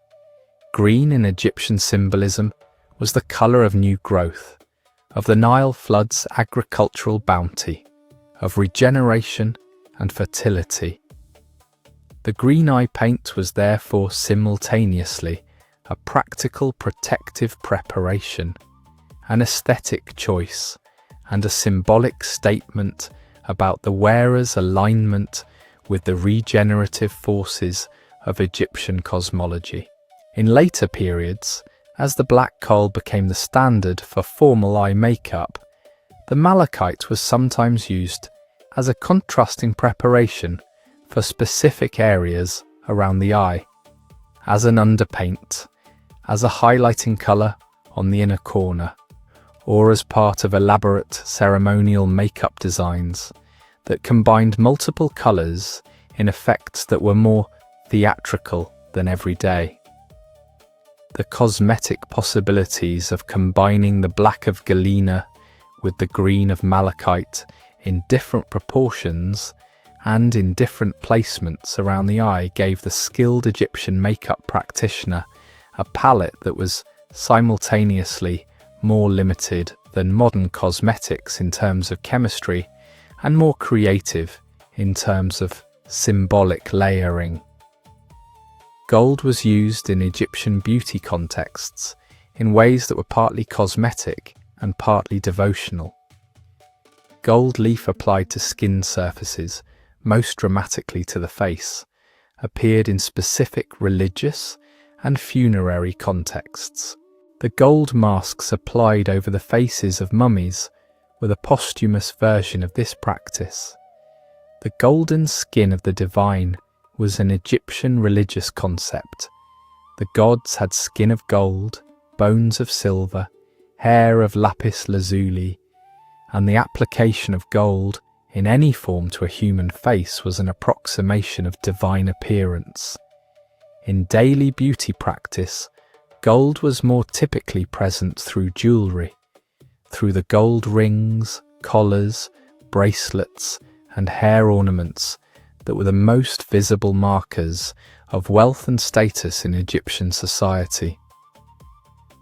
Green in Egyptian symbolism was the colour of new growth, of the Nile flood's agricultural bounty, of regeneration and fertility. The green eye paint was therefore simultaneously a practical protective preparation, an aesthetic choice, and a symbolic statement about the wearer's alignment with the regenerative forces of Egyptian cosmology. In later periods, as the black kohl became the standard for formal eye makeup, the malachite was sometimes used as a contrasting preparation for specific areas around the eye, as an underpaint, as a highlighting colour on the inner corner, or as part of elaborate ceremonial makeup designs that combined multiple colours in effects that were more theatrical than everyday. The cosmetic possibilities of combining the black of galena with the green of malachite in different proportions and in different placements around the eye gave the skilled Egyptian makeup practitioner a palette that was simultaneously more limited than modern cosmetics in terms of chemistry and more creative in terms of symbolic layering. Gold was used in Egyptian beauty contexts in ways that were partly cosmetic and partly devotional. Gold leaf applied to skin surfaces, most dramatically to the face, appeared in specific religious and funerary contexts. The gold masks applied over the faces of mummies were the posthumous version of this practice. The golden skin of the divine was an Egyptian religious concept. The gods had skin of gold, bones of silver, hair of lapis lazuli, and the application of gold in any form to a human face was an approximation of divine appearance. In daily beauty practice, gold was more typically present through jewellery, through the gold rings, collars, bracelets, and hair ornaments that were the most visible markers of wealth and status in Egyptian society.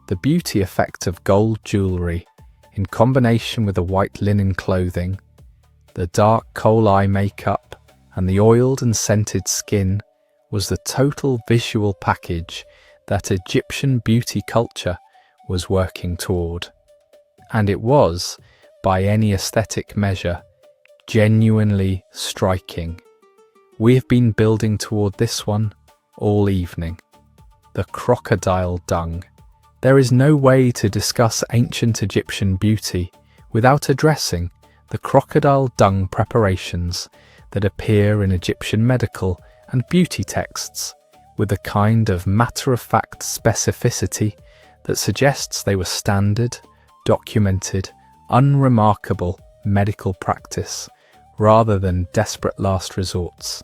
The beauty effect of gold jewellery, in combination with the white linen clothing, the dark kohl eye makeup, and the oiled and scented skin, was the total visual package that Egyptian beauty culture was working toward. And it was, by any aesthetic measure, genuinely striking. We have been building toward this one all evening. The crocodile dung. There is no way to discuss ancient Egyptian beauty without addressing the crocodile dung preparations that appear in Egyptian medical and beauty texts with a kind of matter-of-fact specificity that suggests they were standard, documented, unremarkable medical practice rather than desperate last resorts.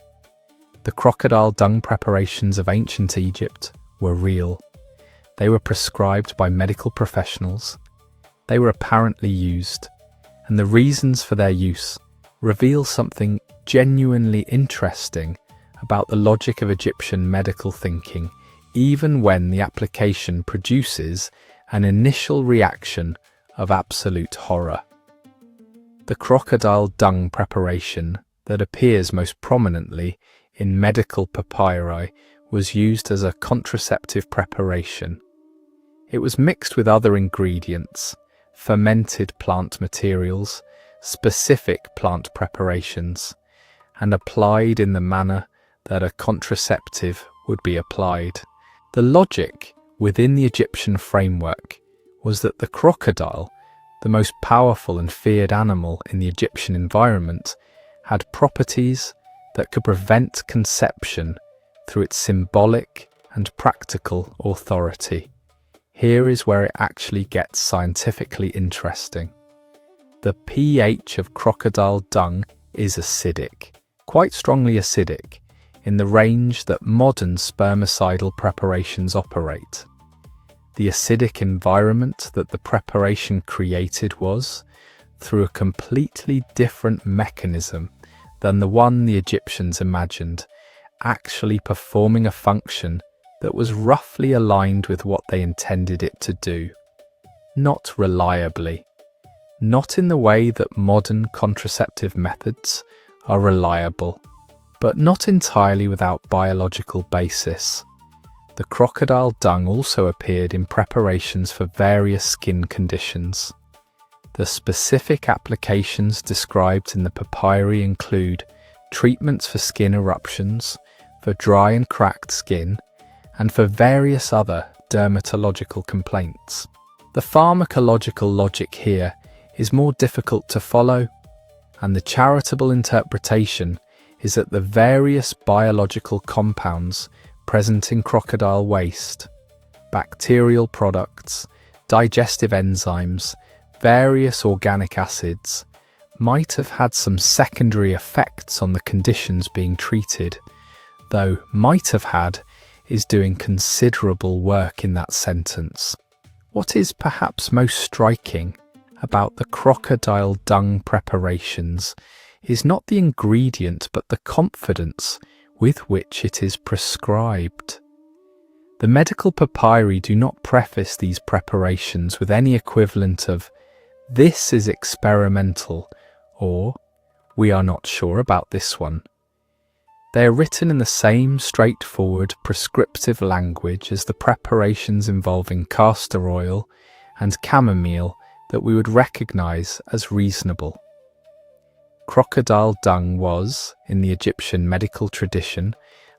The crocodile dung preparations of ancient Egypt were real. They were prescribed by medical professionals. They were apparently used, and the reasons for their use reveal something genuinely interesting about the logic of Egyptian medical thinking, even when the application produces an initial reaction of absolute horror. The crocodile dung preparation that appears most prominently in medical papyri was used as a contraceptive preparation. It was mixed with other ingredients, fermented plant materials, specific plant preparations, and applied in the manner that a contraceptive would be applied. The logic within the Egyptian framework was that the crocodile, the most powerful and feared animal in the Egyptian environment, had properties that could prevent conception through its symbolic and practical authority. Here is where it actually gets scientifically interesting. The pH of crocodile dung is acidic, quite strongly acidic, in the range that modern spermicidal preparations operate. The acidic environment that the preparation created was, through a completely different mechanism than the one the Egyptians imagined, actually performing a function that was roughly aligned with what they intended it to do. Not reliably. Not in the way that modern contraceptive methods are reliable, but not entirely without biological basis. The crocodile dung also appeared in preparations for various skin conditions. The specific applications described in the papyri include treatments for skin eruptions, for dry and cracked skin, and for various other dermatological complaints. The pharmacological logic here is more difficult to follow, and the charitable interpretation is that the various biological compounds present in crocodile waste, bacterial products, digestive enzymes, various organic acids, might have had some secondary effects on the conditions being treated, though might have had is doing considerable work in that sentence. What is perhaps most striking about the crocodile dung preparations is not the ingredient but the confidence with which it is prescribed. The medical papyri do not preface these preparations with any equivalent of "this is experimental" or "we are not sure about this one." They are written in the same straightforward prescriptive language as the preparations involving castor oil and chamomile that we would recognize as reasonable. Crocodile dung was, in the Egyptian medical tradition,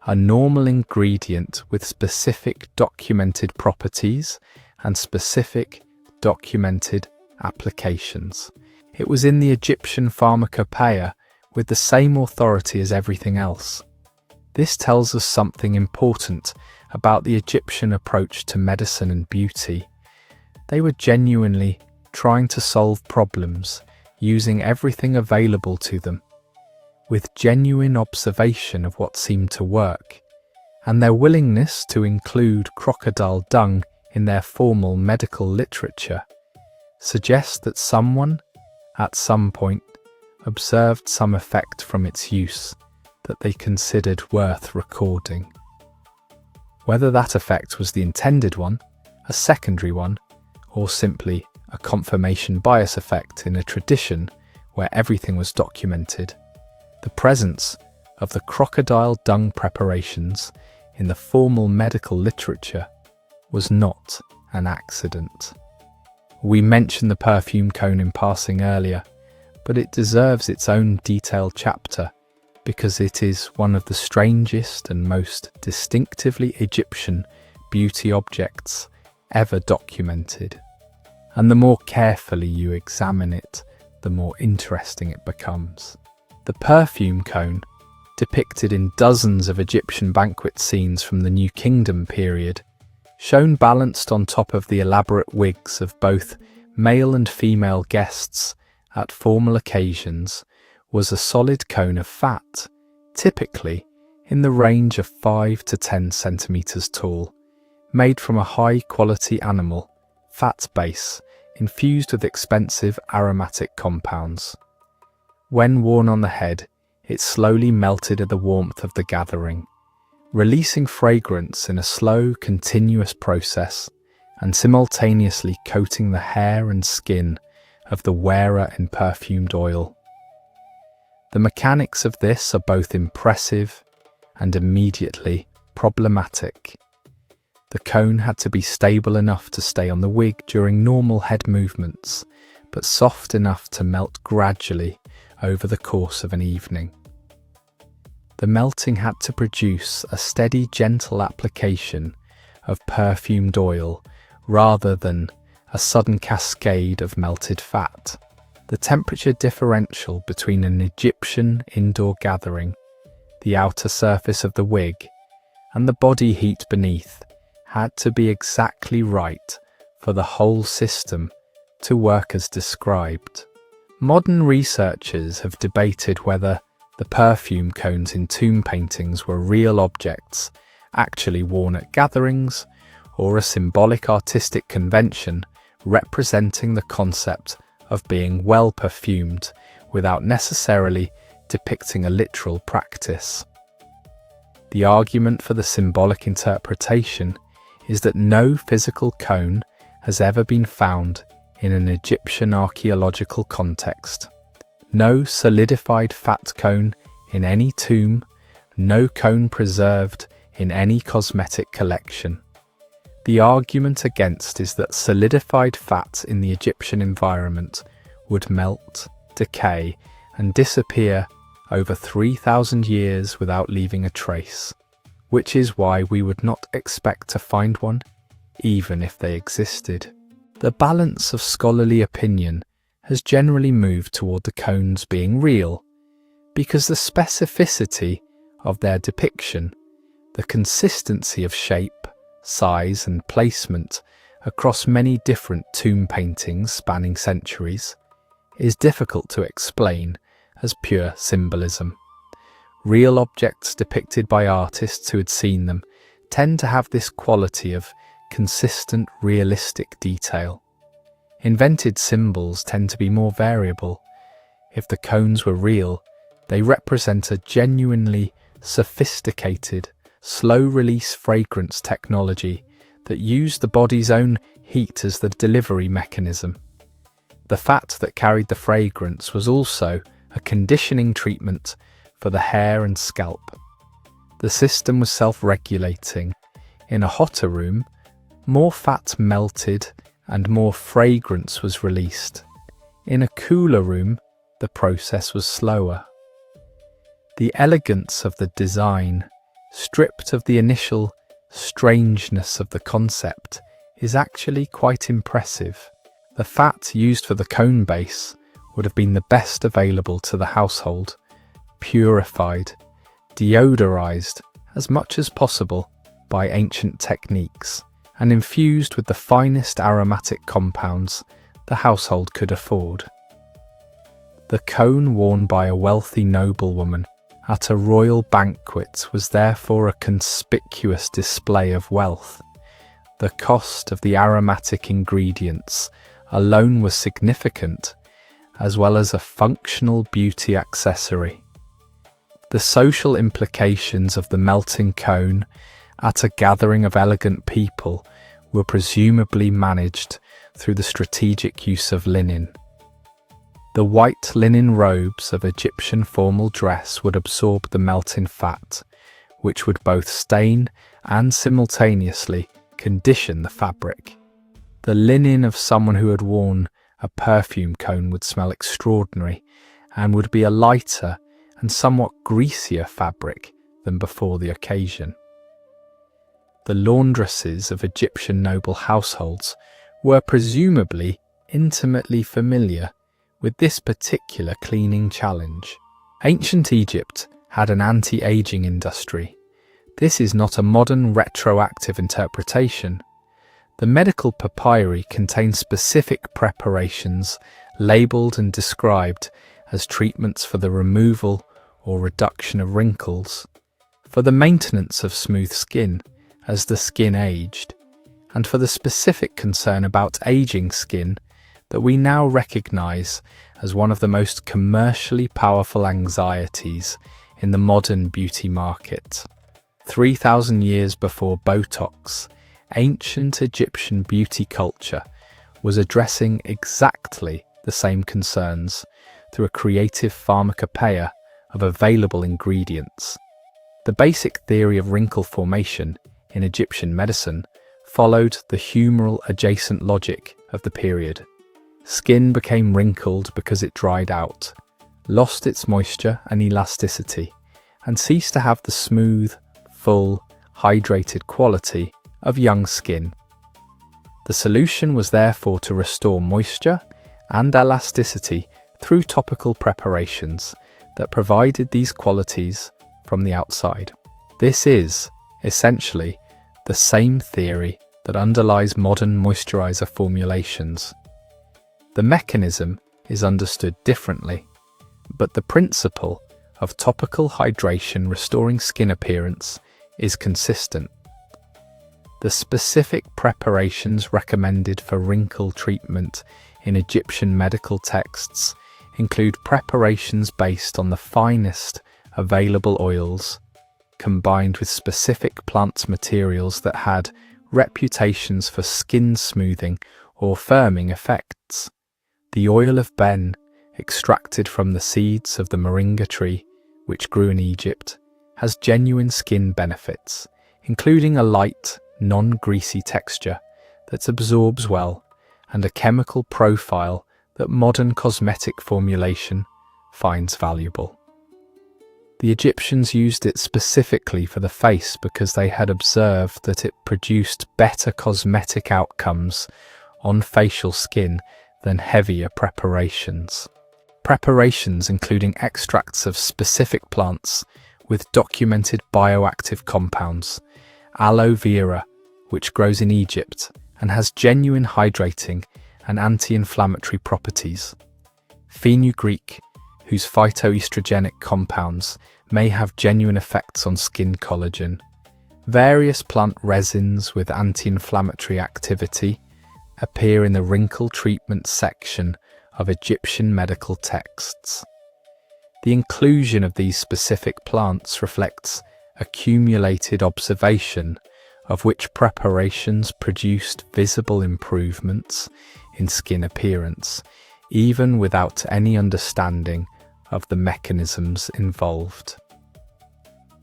a normal ingredient with specific documented properties and specific documented applications. It was in the Egyptian pharmacopoeia with the same authority as everything else. This tells us something important about the Egyptian approach to medicine and beauty. They were genuinely trying to solve problems using everything available to them, with genuine observation of what seemed to work, and their willingness to include crocodile dung in their formal medical literature suggests that someone, at some point, observed some effect from its use that they considered worth recording. Whether that effect was the intended one, a secondary one, or simply a confirmation bias effect in a tradition where everything was documented, the presence of the crocodile dung preparations in the formal medical literature was not an accident. We mentioned the perfume cone in passing earlier, but it deserves its own detailed chapter because it is one of the strangest and most distinctively Egyptian beauty objects ever documented. And the more carefully you examine it, the more interesting it becomes. The perfume cone, depicted in dozens of Egyptian banquet scenes from the New Kingdom period, shown balanced on top of the elaborate wigs of both male and female guests at formal occasions, was a solid cone of fat, typically in the range of 5 to 10 centimeters tall, made from a high-quality animal, fat base, infused with expensive aromatic compounds. When worn on the head, it slowly melted at the warmth of the gathering, releasing fragrance in a slow, continuous process and simultaneously coating the hair and skin of the wearer in perfumed oil. The mechanics of this are both impressive and immediately problematic. The cone had to be stable enough to stay on the wig during normal head movements, but soft enough to melt gradually over the course of an evening. The melting had to produce a steady, gentle application of perfumed oil rather than a sudden cascade of melted fat. The temperature differential between an Egyptian indoor gathering, the outer surface of the wig, and the body heat beneath had to be exactly right for the whole system to work as described. Modern researchers have debated whether the perfume cones in tomb paintings were real objects actually worn at gatherings or a symbolic artistic convention representing the concept of being well perfumed without necessarily depicting a literal practice. The argument for the symbolic interpretation is that no physical cone has ever been found in an Egyptian archaeological context. No solidified fat cone in any tomb, no cone preserved in any cosmetic collection. The argument against is that solidified fat in the Egyptian environment would melt, decay, and disappear over 3,000 years without leaving a trace, which is why we would not expect to find one, even if they existed. The balance of scholarly opinion has generally moved toward the cones being real, because the specificity of their depiction, the consistency of shape, size and placement across many different tomb paintings spanning centuries, is difficult to explain as pure symbolism. Real objects depicted by artists who had seen them tend to have this quality of consistent, realistic detail. Invented symbols tend to be more variable. If the cones were real, they represent a genuinely sophisticated, slow-release fragrance technology that used the body's own heat as the delivery mechanism. The fat that carried the fragrance was also a conditioning treatment for the hair and scalp. The system was self-regulating. In a hotter room, more fat melted and more fragrance was released. In a cooler room, the process was slower. The elegance of the design, stripped of the initial strangeness of the concept, is actually quite impressive. The fat used for the cone base would have been the best available to the household, purified, deodorized as much as possible by ancient techniques, and infused with the finest aromatic compounds the household could afford. The cone worn by a wealthy noblewoman at a royal banquet was therefore a conspicuous display of wealth. The cost of the aromatic ingredients alone was significant, as well as a functional beauty accessory. The social implications of the melting cone at a gathering of elegant people were presumably managed through the strategic use of linen. The white linen robes of Egyptian formal dress would absorb the melting fat, which would both stain and simultaneously condition the fabric. The linen of someone who had worn a perfume cone would smell extraordinary and would be a lighter and somewhat greasier fabric than before the occasion. The laundresses of Egyptian noble households were presumably intimately familiar with this particular cleaning challenge. Ancient Egypt had an anti-aging industry. This is not a modern retroactive interpretation. The medical papyri contain specific preparations labelled and described as treatments for the removal or reduction of wrinkles, for the maintenance of smooth skin as the skin aged, and for the specific concern about aging skin that we now recognize as one of the most commercially powerful anxieties in the modern beauty market. 3,000 years before Botox, ancient Egyptian beauty culture was addressing exactly the same concerns through a creative pharmacopoeia of available ingredients. The basic theory of wrinkle formation in Egyptian medicine followed the humoral adjacent logic of the period. Skin became wrinkled because it dried out, lost its moisture and elasticity, and ceased to have the smooth, full, hydrated quality of young skin. The solution was therefore to restore moisture and elasticity through topical preparations that provided these qualities from the outside. This is, essentially, the same theory that underlies modern moisturizer formulations. The mechanism is understood differently, but the principle of topical hydration restoring skin appearance is consistent. The specific preparations recommended for wrinkle treatment in Egyptian medical texts include preparations based on the finest available oils, combined with specific plant materials that had reputations for skin smoothing or firming effects. The oil of Ben, extracted from the seeds of the moringa tree, which grew in Egypt, has genuine skin benefits, including a light, non-greasy texture that absorbs well and a chemical profile that modern cosmetic formulation finds valuable. The Egyptians used it specifically for the face because they had observed that it produced better cosmetic outcomes on facial skin than heavier preparations. Preparations including extracts of specific plants with documented bioactive compounds, aloe vera, which grows in Egypt and has genuine hydrating and anti-inflammatory properties, fenugreek, whose phytoestrogenic compounds may have genuine effects on skin collagen, various plant resins with anti-inflammatory activity appear in the wrinkle treatment section of Egyptian medical texts. The inclusion of these specific plants reflects accumulated observation of which preparations produced visible improvements in skin appearance, even without any understanding of the mechanisms involved.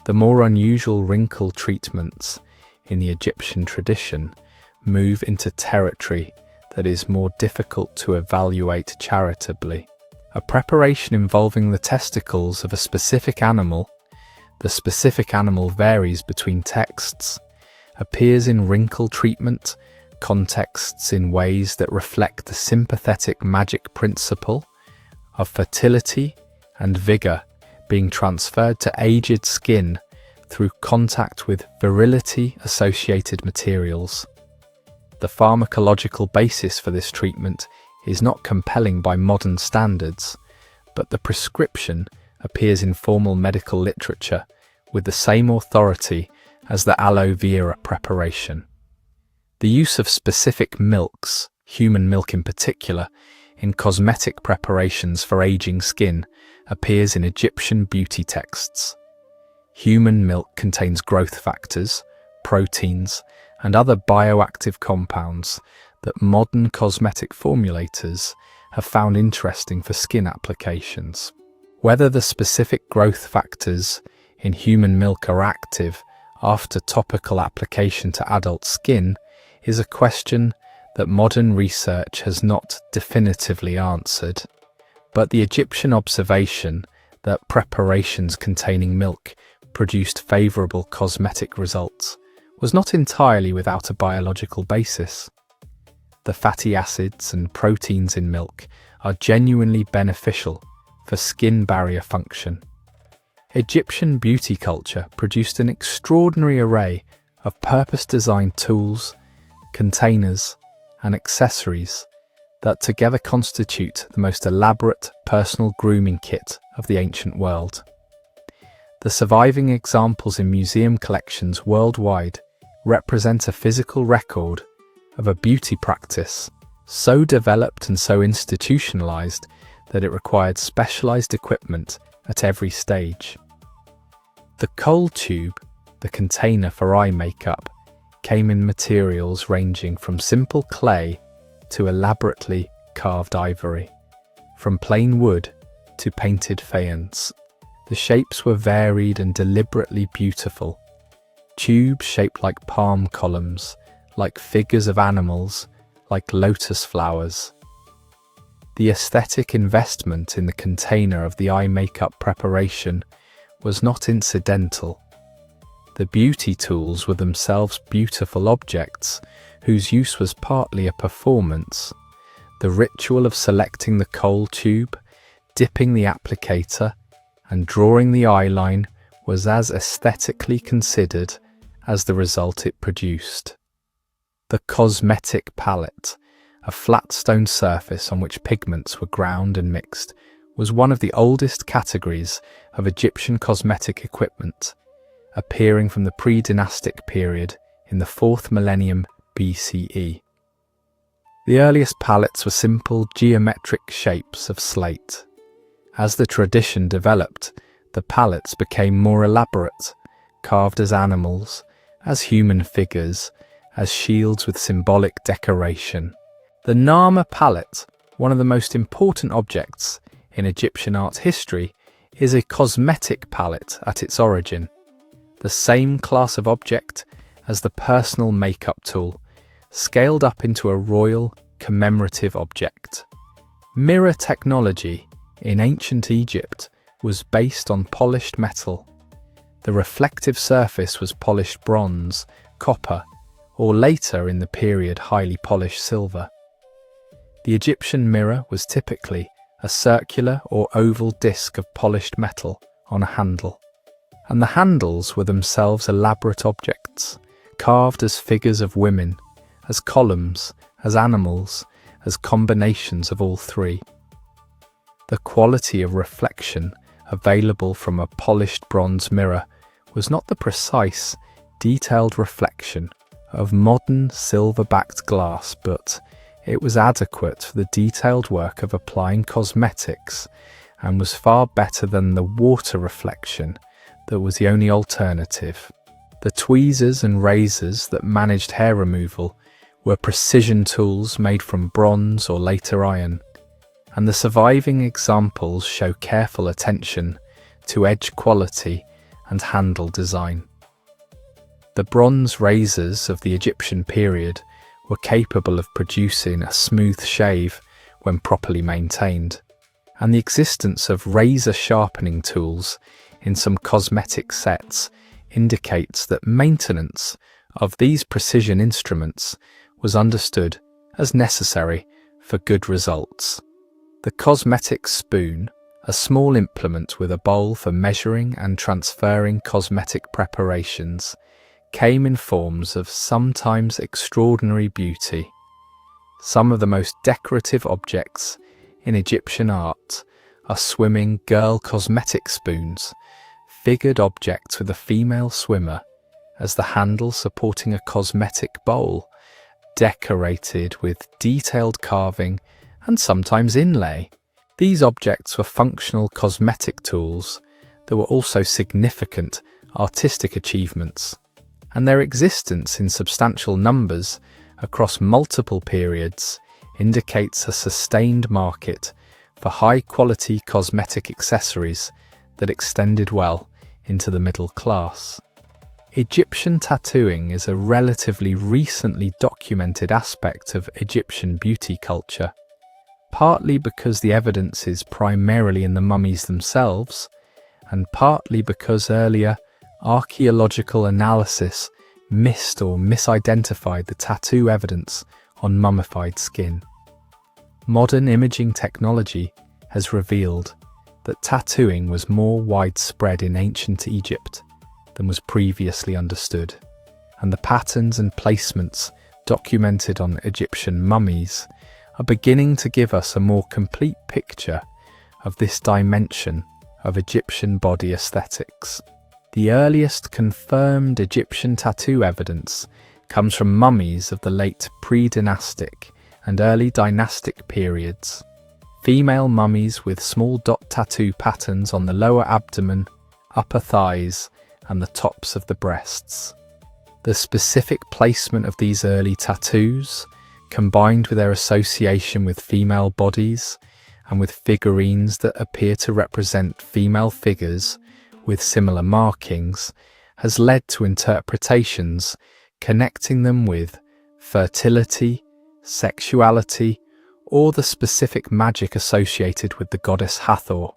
The more unusual wrinkle treatments in the Egyptian tradition move into territory that is more difficult to evaluate charitably. A preparation involving the testicles of a specific animal, the specific animal varies between texts, appears in wrinkle treatment contexts in ways that reflect the sympathetic magic principle of fertility and vigor being transferred to aged skin through contact with virility-associated materials. The pharmacological basis for this treatment is not compelling by modern standards, but the prescription appears in formal medical literature with the same authority as the aloe vera preparation. The use of specific milks, human milk in particular, in cosmetic preparations for aging skin appears in Egyptian beauty texts. Human milk contains growth factors, proteins, and other bioactive compounds that modern cosmetic formulators have found interesting for skin applications. Whether the specific growth factors in human milk are active after topical application to adult skin is a question that modern research has not definitively answered. But the Egyptian observation that preparations containing milk produced favourable cosmetic results was not entirely without a biological basis. The fatty acids and proteins in milk are genuinely beneficial for skin barrier function. Egyptian beauty culture produced an extraordinary array of purpose-designed tools, containers, and accessories that together constitute the most elaborate personal grooming kit of the ancient world. The surviving examples in museum collections worldwide represent a physical record of a beauty practice so developed and so institutionalized that it required specialized equipment at every stage. The kohl tube, the container for eye makeup, came in materials ranging from simple clay to elaborately carved ivory, from plain wood to painted faience. The shapes were varied and deliberately beautiful. Tubes shaped like palm columns, like figures of animals, like lotus flowers. The aesthetic investment in the container of the eye makeup preparation was not incidental. The beauty tools were themselves beautiful objects whose use was partly a performance. The ritual of selecting the kohl tube, dipping the applicator, and drawing the eyeline was as aesthetically considered as the result it produced. The cosmetic palette, a flat stone surface on which pigments were ground and mixed, was one of the oldest categories of Egyptian cosmetic equipment, appearing from the pre-dynastic period in the 4th millennium BCE. The earliest palettes were simple geometric shapes of slate. As the tradition developed, the palettes became more elaborate, carved as animals, as human figures, as shields with symbolic decoration. The Nama palette, one of the most important objects in Egyptian art history, is a cosmetic palette at its origin, the same class of object as the personal makeup tool, scaled up into a royal commemorative object. Mirror technology in ancient Egypt was based on polished metal. The reflective surface was polished bronze, copper, or later in the period highly polished silver. The Egyptian mirror was typically a circular or oval disc of polished metal on a handle, and the handles were themselves elaborate objects, carved as figures of women, as columns, as animals, as combinations of all three. The quality of reflection available from a polished bronze mirror was not the precise, detailed reflection of modern silver-backed glass, but it was adequate for the detailed work of applying cosmetics and was far better than the water reflection that was the only alternative. The tweezers and razors that managed hair removal were precision tools made from bronze or later iron, and the surviving examples show careful attention to edge quality and handle design. The bronze razors of the Egyptian period were capable of producing a smooth shave when properly maintained, and the existence of razor sharpening tools in some cosmetic sets indicates that maintenance of these precision instruments was understood as necessary for good results. The cosmetic spoon, a small implement with a bowl for measuring and transferring cosmetic preparations, came in forms of sometimes extraordinary beauty. Some of the most decorative objects in Egyptian art are swimming girl cosmetic spoons, figured objects with a female swimmer as the handle supporting a cosmetic bowl, decorated with detailed carving and sometimes inlay. These objects were functional cosmetic tools that were also significant artistic achievements, and their existence in substantial numbers across multiple periods indicates a sustained market for high-quality cosmetic accessories that extended well into the middle class. Egyptian tattooing is a relatively recently documented aspect of Egyptian beauty culture, partly because the evidence is primarily in the mummies themselves, and partly because earlier archaeological analysis missed or misidentified the tattoo evidence on mummified skin. Modern imaging technology has revealed that tattooing was more widespread in ancient Egypt than was previously understood, and the patterns and placements documented on Egyptian mummies are beginning to give us a more complete picture of this dimension of Egyptian body aesthetics. The earliest confirmed Egyptian tattoo evidence comes from mummies of the late pre-dynastic and early dynastic periods. Female mummies with small dot tattoo patterns on the lower abdomen, upper thighs, and the tops of the breasts. The specific placement of these early tattoos, combined with their association with female bodies and with figurines that appear to represent female figures with similar markings, has led to interpretations connecting them with fertility, sexuality, or the specific magic associated with the goddess Hathor.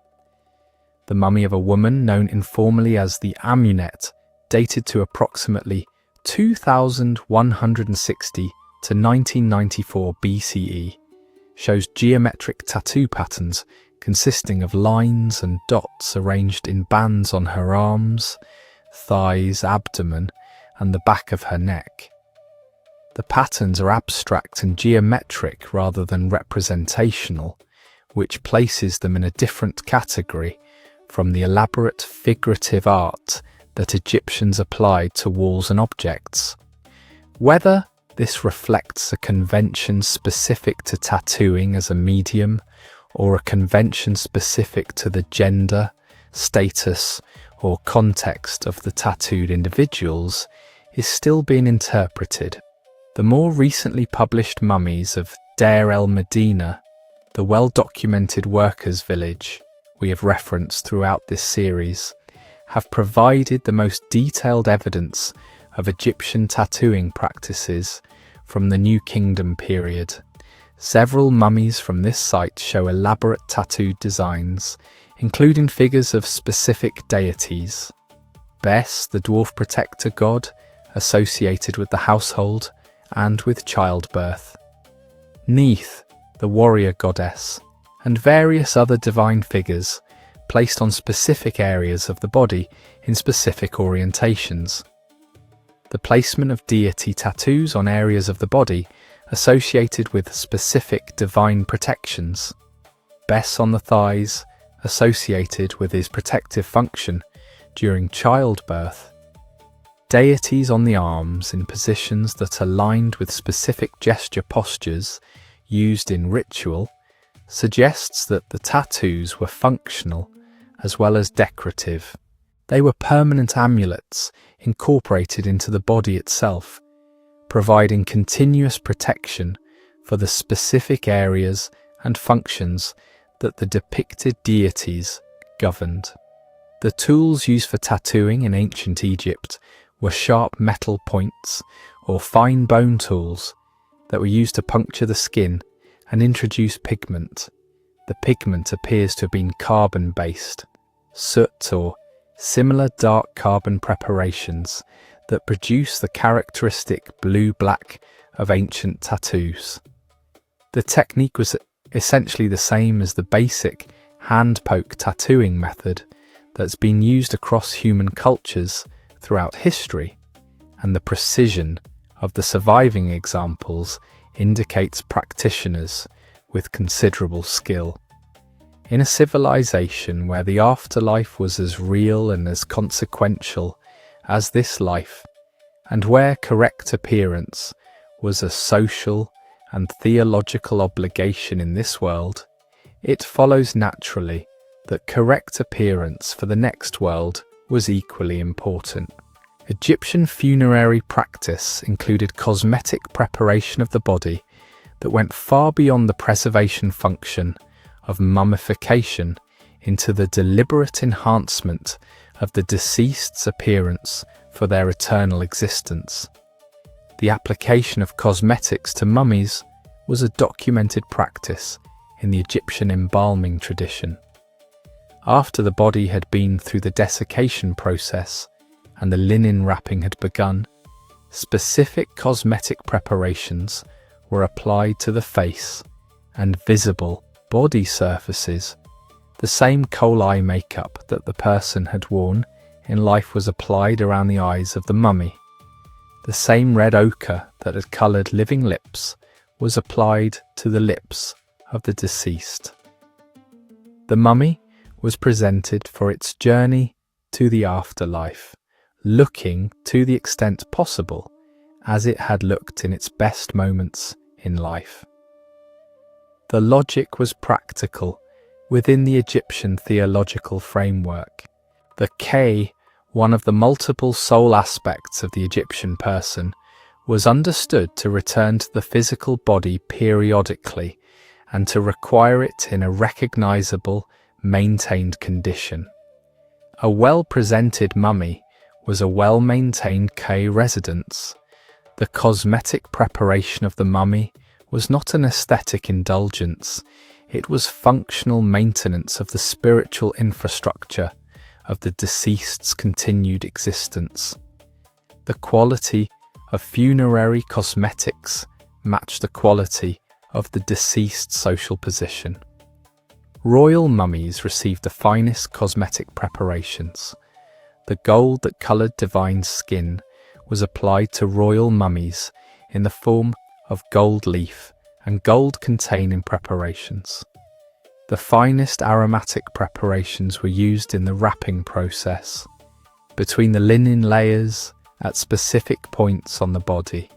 The mummy of a woman, known informally as the Amunet, dated to approximately 2160 to 1994 BCE, shows geometric tattoo patterns consisting of lines and dots arranged in bands on her arms, thighs, abdomen, and the back of her neck. The patterns are abstract and geometric rather than representational, which places them in a different category from the elaborate figurative art that Egyptians applied to walls and objects. Whether this reflects a convention specific to tattooing as a medium, or a convention specific to the gender, status, or context of the tattooed individuals, is still being interpreted. The more recently published mummies of Deir el-Medina, the well-documented workers' village we have referenced throughout this series, have provided the most detailed evidence of Egyptian tattooing practices from the New Kingdom period. Several mummies from this site show elaborate tattooed designs, including figures of specific deities. Bes, the dwarf protector god, associated with the household and with childbirth. Neith, the warrior goddess, and various other divine figures placed on specific areas of the body in specific orientations. The placement of deity tattoos on areas of the body associated with specific divine protections. Bes on the thighs, associated with his protective function during childbirth. Deities on the arms in positions that aligned with specific gesture postures used in ritual suggests that the tattoos were functional as well as decorative. They were permanent amulets incorporated into the body itself, providing continuous protection for the specific areas and functions that the depicted deities governed. The tools used for tattooing in ancient Egypt were sharp metal points or fine bone tools that were used to puncture the skin and introduce pigment. The pigment appears to have been carbon-based, soot or similar dark carbon preparations that produce the characteristic blue-black of ancient tattoos. The technique was essentially the same as the basic hand-poke tattooing method that's been used across human cultures throughout history, and the precision of the surviving examples indicates practitioners with considerable skill. In a civilization where the afterlife was as real and as consequential as this life, and where correct appearance was a social and theological obligation in this world, it follows naturally that correct appearance for the next world was equally important. Egyptian funerary practice included cosmetic preparation of the body that went far beyond the preservation function of mummification into the deliberate enhancement of the deceased's appearance for their eternal existence. The application of cosmetics to mummies was a documented practice in the Egyptian embalming tradition. After the body had been through the desiccation process and the linen wrapping had begun, specific cosmetic preparations were applied to the face and visible body surfaces. The same kohl eye makeup that the person had worn in life was applied around the eyes of the mummy. The same red ochre that had coloured living lips was applied to the lips of the deceased. The mummy was presented for its journey to the afterlife, looking to the extent possible as it had looked in its best moments in life. The logic was practical within the Egyptian theological framework. The K, one of the multiple soul aspects of the Egyptian person, was understood to return to the physical body periodically and to require it in a recognizable, maintained condition. A well-presented mummy was a well-maintained K residence. The cosmetic preparation of the mummy was not an aesthetic indulgence, it was functional maintenance of the spiritual infrastructure of the deceased's continued existence. The quality of funerary cosmetics matched the quality of the deceased's social position. Royal mummies received the finest cosmetic preparations. The gold that coloured divine skin was applied to royal mummies in the form of gold leaf and gold containing preparations. The finest aromatic preparations were used in the wrapping process, between the linen layers at specific points on the body.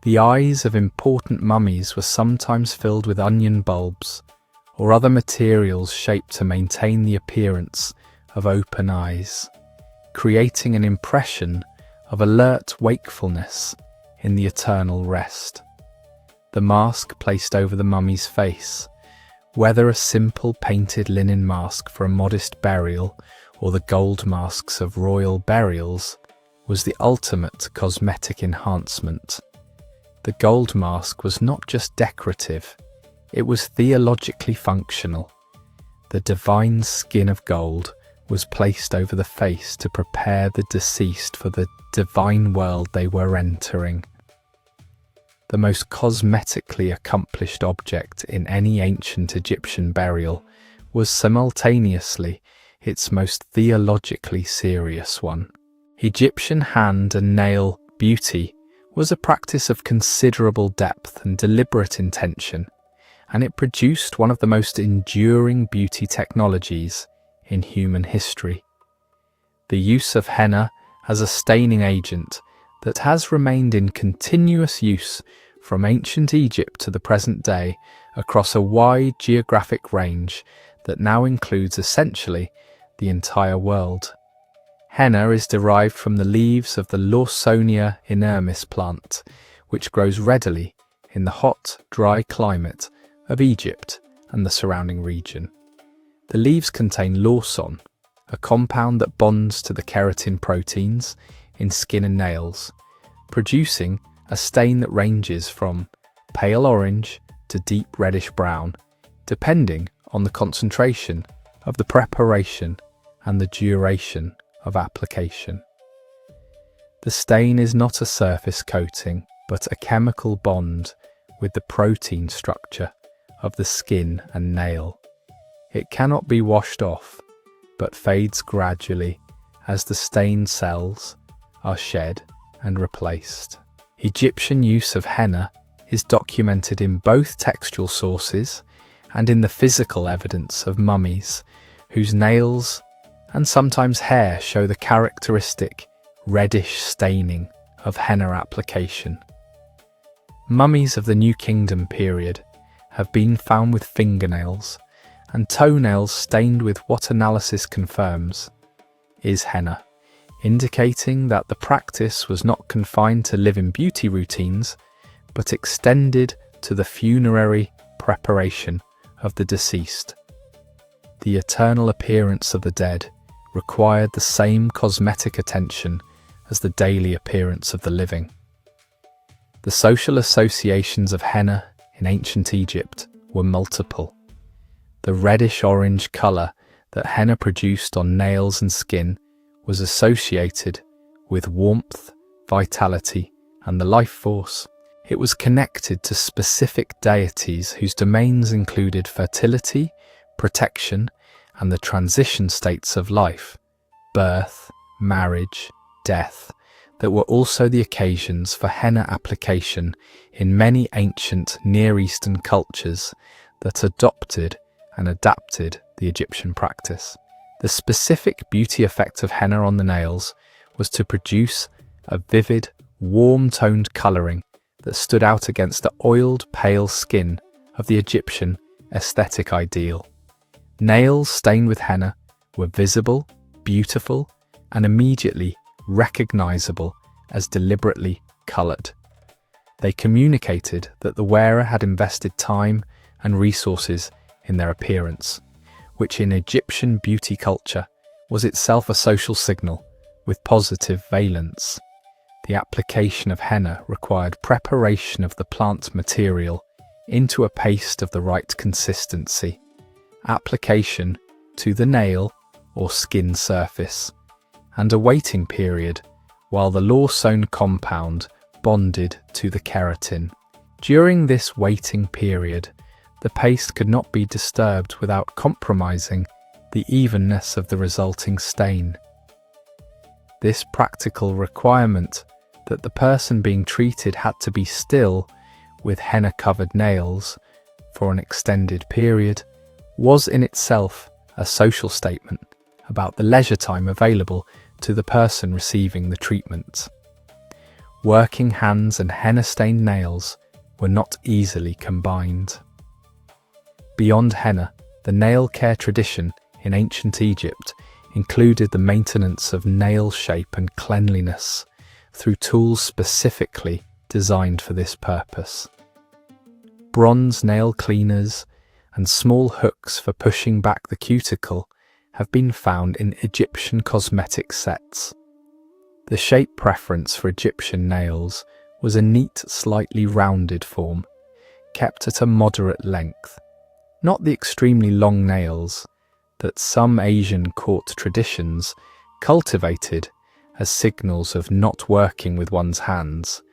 The eyes of important mummies were sometimes filled with onion bulbs or other materials shaped to maintain the appearance of open eyes, creating an impression of alert wakefulness in the eternal rest. The mask placed over the mummy's face, whether a simple painted linen mask for a modest burial or the gold masks of royal burials, was the ultimate cosmetic enhancement. The gold mask was not just decorative, it was theologically functional. The divine skin of gold was placed over the face to prepare the deceased for the divine world they were entering. The most cosmetically accomplished object in any ancient Egyptian burial was simultaneously its most theologically serious one. Egyptian hand and nail beauty was a practice of considerable depth and deliberate intention, and it produced one of the most enduring beauty technologies in human history. The use of henna as a staining agent that has remained in continuous use from ancient Egypt to the present day across a wide geographic range that now includes essentially the entire world. Henna is derived from the leaves of the Lawsonia inermis plant, which grows readily in the hot, dry climate of Egypt and the surrounding region. The leaves contain lawson, a compound that bonds to the keratin proteins in skin and nails, producing a stain that ranges from pale orange to deep reddish brown, depending on the concentration of the preparation and the duration of application. The stain is not a surface coating, but a chemical bond with the protein structure of the skin and nail. It cannot be washed off, but fades gradually as the stained cells are shed and replaced. Egyptian use of henna is documented in both textual sources and in the physical evidence of mummies, whose nails and sometimes hair show the characteristic reddish staining of henna application. Mummies of the New Kingdom period have been found with fingernails and toenails stained with what analysis confirms is henna, indicating that the practice was not confined to live-in beauty routines, but extended to the funerary preparation of the deceased. The eternal appearance of the dead required the same cosmetic attention as the daily appearance of the living. The social associations of henna in ancient Egypt were multiple. The reddish-orange colour that henna produced on nails and skin was associated with warmth, vitality, and the life force. It was connected to specific deities whose domains included fertility, protection, and the transition states of life, birth, marriage, death, that were also the occasions for henna application in many ancient Near Eastern cultures that adopted and adapted the Egyptian practice. The specific beauty effect of henna on the nails was to produce a vivid, warm-toned colouring that stood out against the oiled, pale skin of the Egyptian aesthetic ideal. Nails stained with henna were visible, beautiful, and immediately recognizable as deliberately colored. They communicated that the wearer had invested time and resources in their appearance, which in Egyptian beauty culture was itself a social signal with positive valence. The application of henna required preparation of the plant material into a paste of the right consistency, application to the nail or skin surface, and a waiting period while the law-sewn compound bonded to the keratin. During this waiting period, the paste could not be disturbed without compromising the evenness of the resulting stain. This practical requirement that the person being treated had to be still with henna-covered nails for an extended period was in itself a social statement about the leisure time available to the person receiving the treatment. Working hands and henna-stained nails were not easily combined. Beyond henna, the nail care tradition in ancient Egypt included the maintenance of nail shape and cleanliness through tools specifically designed for this purpose. Bronze nail cleaners and small hooks for pushing back the cuticle have been found in Egyptian cosmetic sets. The shape preference for Egyptian nails was a neat, slightly rounded form, kept at a moderate length, not the extremely long nails that some Asian court traditions cultivated as signals of not working with one's hands,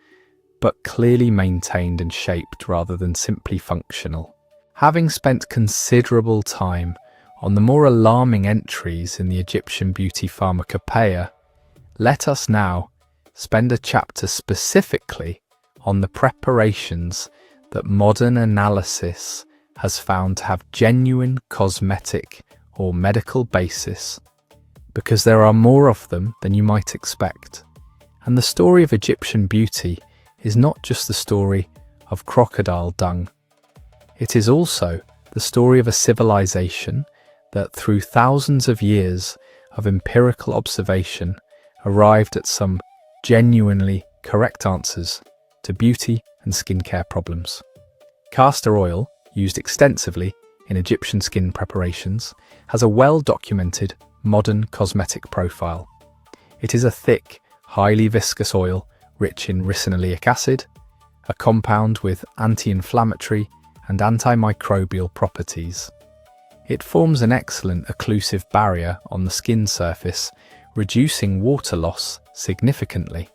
but clearly maintained and shaped rather than simply functional. Having spent considerable time on the more alarming entries in the Egyptian beauty pharmacopoeia, let us now spend a chapter specifically on the preparations that modern analysis has found to have genuine cosmetic or medical basis, because there are more of them than you might expect. And the story of Egyptian beauty is not just the story of crocodile dung. It is also the story of a civilization that through thousands of years of empirical observation arrived at some genuinely correct answers to beauty and skincare problems. Castor oil, used extensively in Egyptian skin preparations, has a well-documented modern cosmetic profile. It is a thick, highly viscous oil rich in ricinoleic acid, a compound with anti-inflammatory and antimicrobial properties. It forms an excellent occlusive barrier on the skin surface, reducing water loss significantly.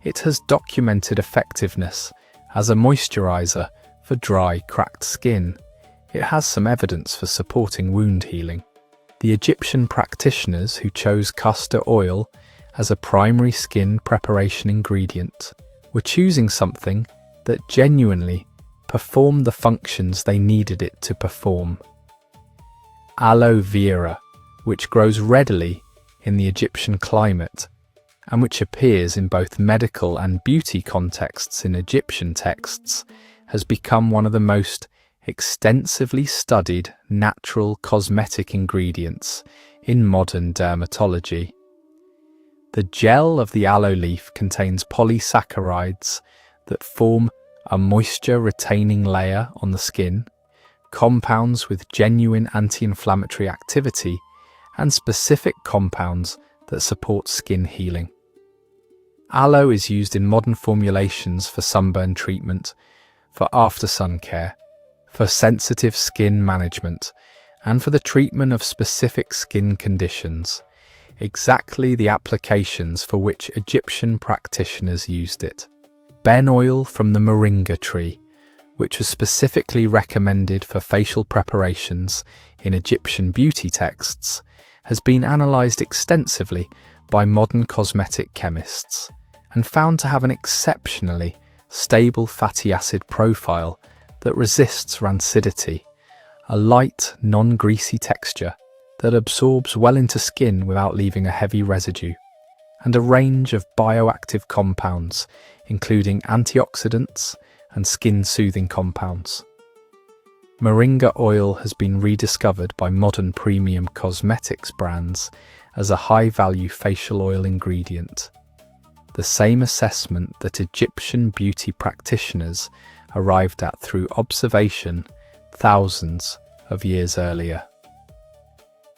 It has documented effectiveness as a moisturizer for dry, cracked skin. It has some evidence for supporting wound healing. The Egyptian practitioners who chose castor oil as a primary skin preparation ingredient were choosing something that genuinely performed the functions they needed it to perform. Aloe vera, which grows readily in the Egyptian climate and which appears in both medical and beauty contexts in Egyptian texts, has become one of the most extensively studied natural cosmetic ingredients in modern dermatology. The gel of the aloe leaf contains polysaccharides that form a moisture-retaining layer on the skin, compounds with genuine anti-inflammatory activity, and specific compounds that support skin healing. Aloe is used in modern formulations for sunburn treatment, for after-sun care, for sensitive skin management, and for the treatment of specific skin conditions, exactly the applications for which Egyptian practitioners used it. Ben oil from the moringa tree, which was specifically recommended for facial preparations in Egyptian beauty texts, has been analysed extensively by modern cosmetic chemists and found to have an exceptionally stable fatty acid profile that resists rancidity, a light, non-greasy texture that absorbs well into skin without leaving a heavy residue, and a range of bioactive compounds, including antioxidants and skin-soothing compounds. Moringa oil has been rediscovered by modern premium cosmetics brands as a high-value facial oil ingredient. The same assessment that Egyptian beauty practitioners arrived at through observation thousands of years earlier.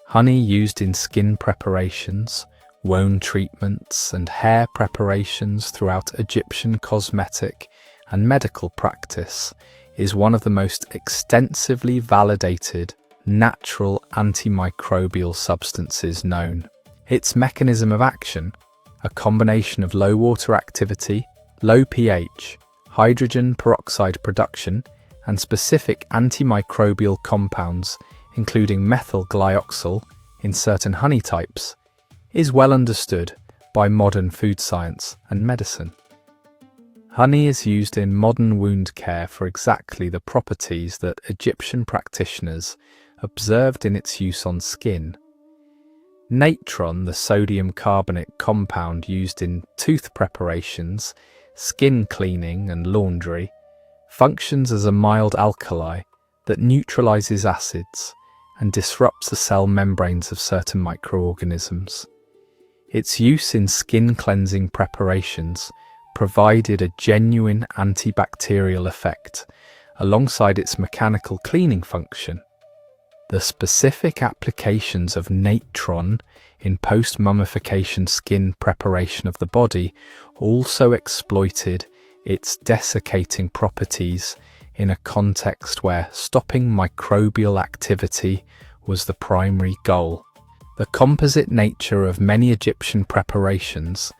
Honey used in skin preparations, wound treatments, and hair preparations throughout Egyptian cosmetic and medical practice is one of the most extensively validated natural antimicrobial substances known. Its mechanism of action, a combination of low water activity, low pH, hydrogen peroxide production, and specific antimicrobial compounds, including methyl glyoxal in certain honey types, is well understood by modern food science and medicine. Honey is used in modern wound care for exactly the properties that Egyptian practitioners observed in its use on skin. Natron, the sodium carbonate compound used in tooth preparations, skin cleaning and laundry, functions as a mild alkali that neutralizes acids and disrupts the cell membranes of certain microorganisms. Its use in skin cleansing preparations provided a genuine antibacterial effect alongside its mechanical cleaning function. The specific applications of natron in post-mummification skin preparation of the body also exploited its desiccating properties in a context where stopping microbial activity was the primary goal. The composite nature of many Egyptian preparations,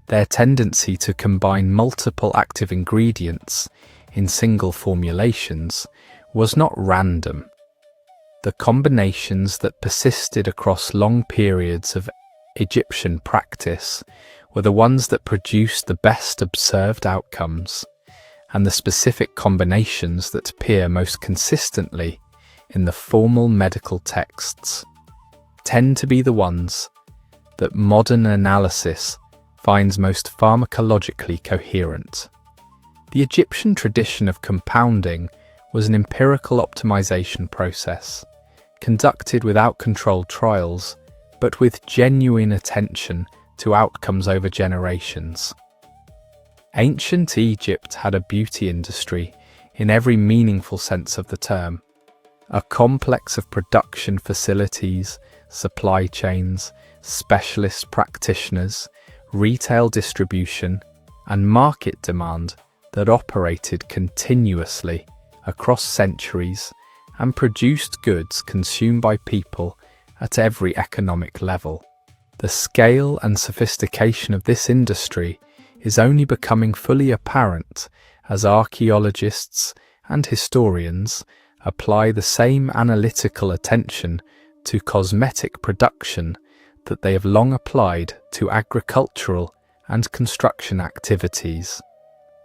their tendency to combine multiple active ingredients in single formulations, was not random. The combinations that persisted across long periods of Egyptian practice were the ones that produced the best observed outcomes, and the specific combinations that appear most consistently in the formal medical texts tend to be the ones that modern analysis finds most pharmacologically coherent. The Egyptian tradition of compounding was an empirical optimization process, conducted without controlled trials, but with genuine attention to outcomes over generations. Ancient Egypt had a beauty industry in every meaningful sense of the term, a complex of production facilities, supply chains, specialist practitioners, retail distribution, and market demand that operated continuously across centuries and produced goods consumed by people at every economic level. The scale and sophistication of this industry is only becoming fully apparent as archaeologists and historians apply the same analytical attention to cosmetic production that they have long applied to agricultural and construction activities.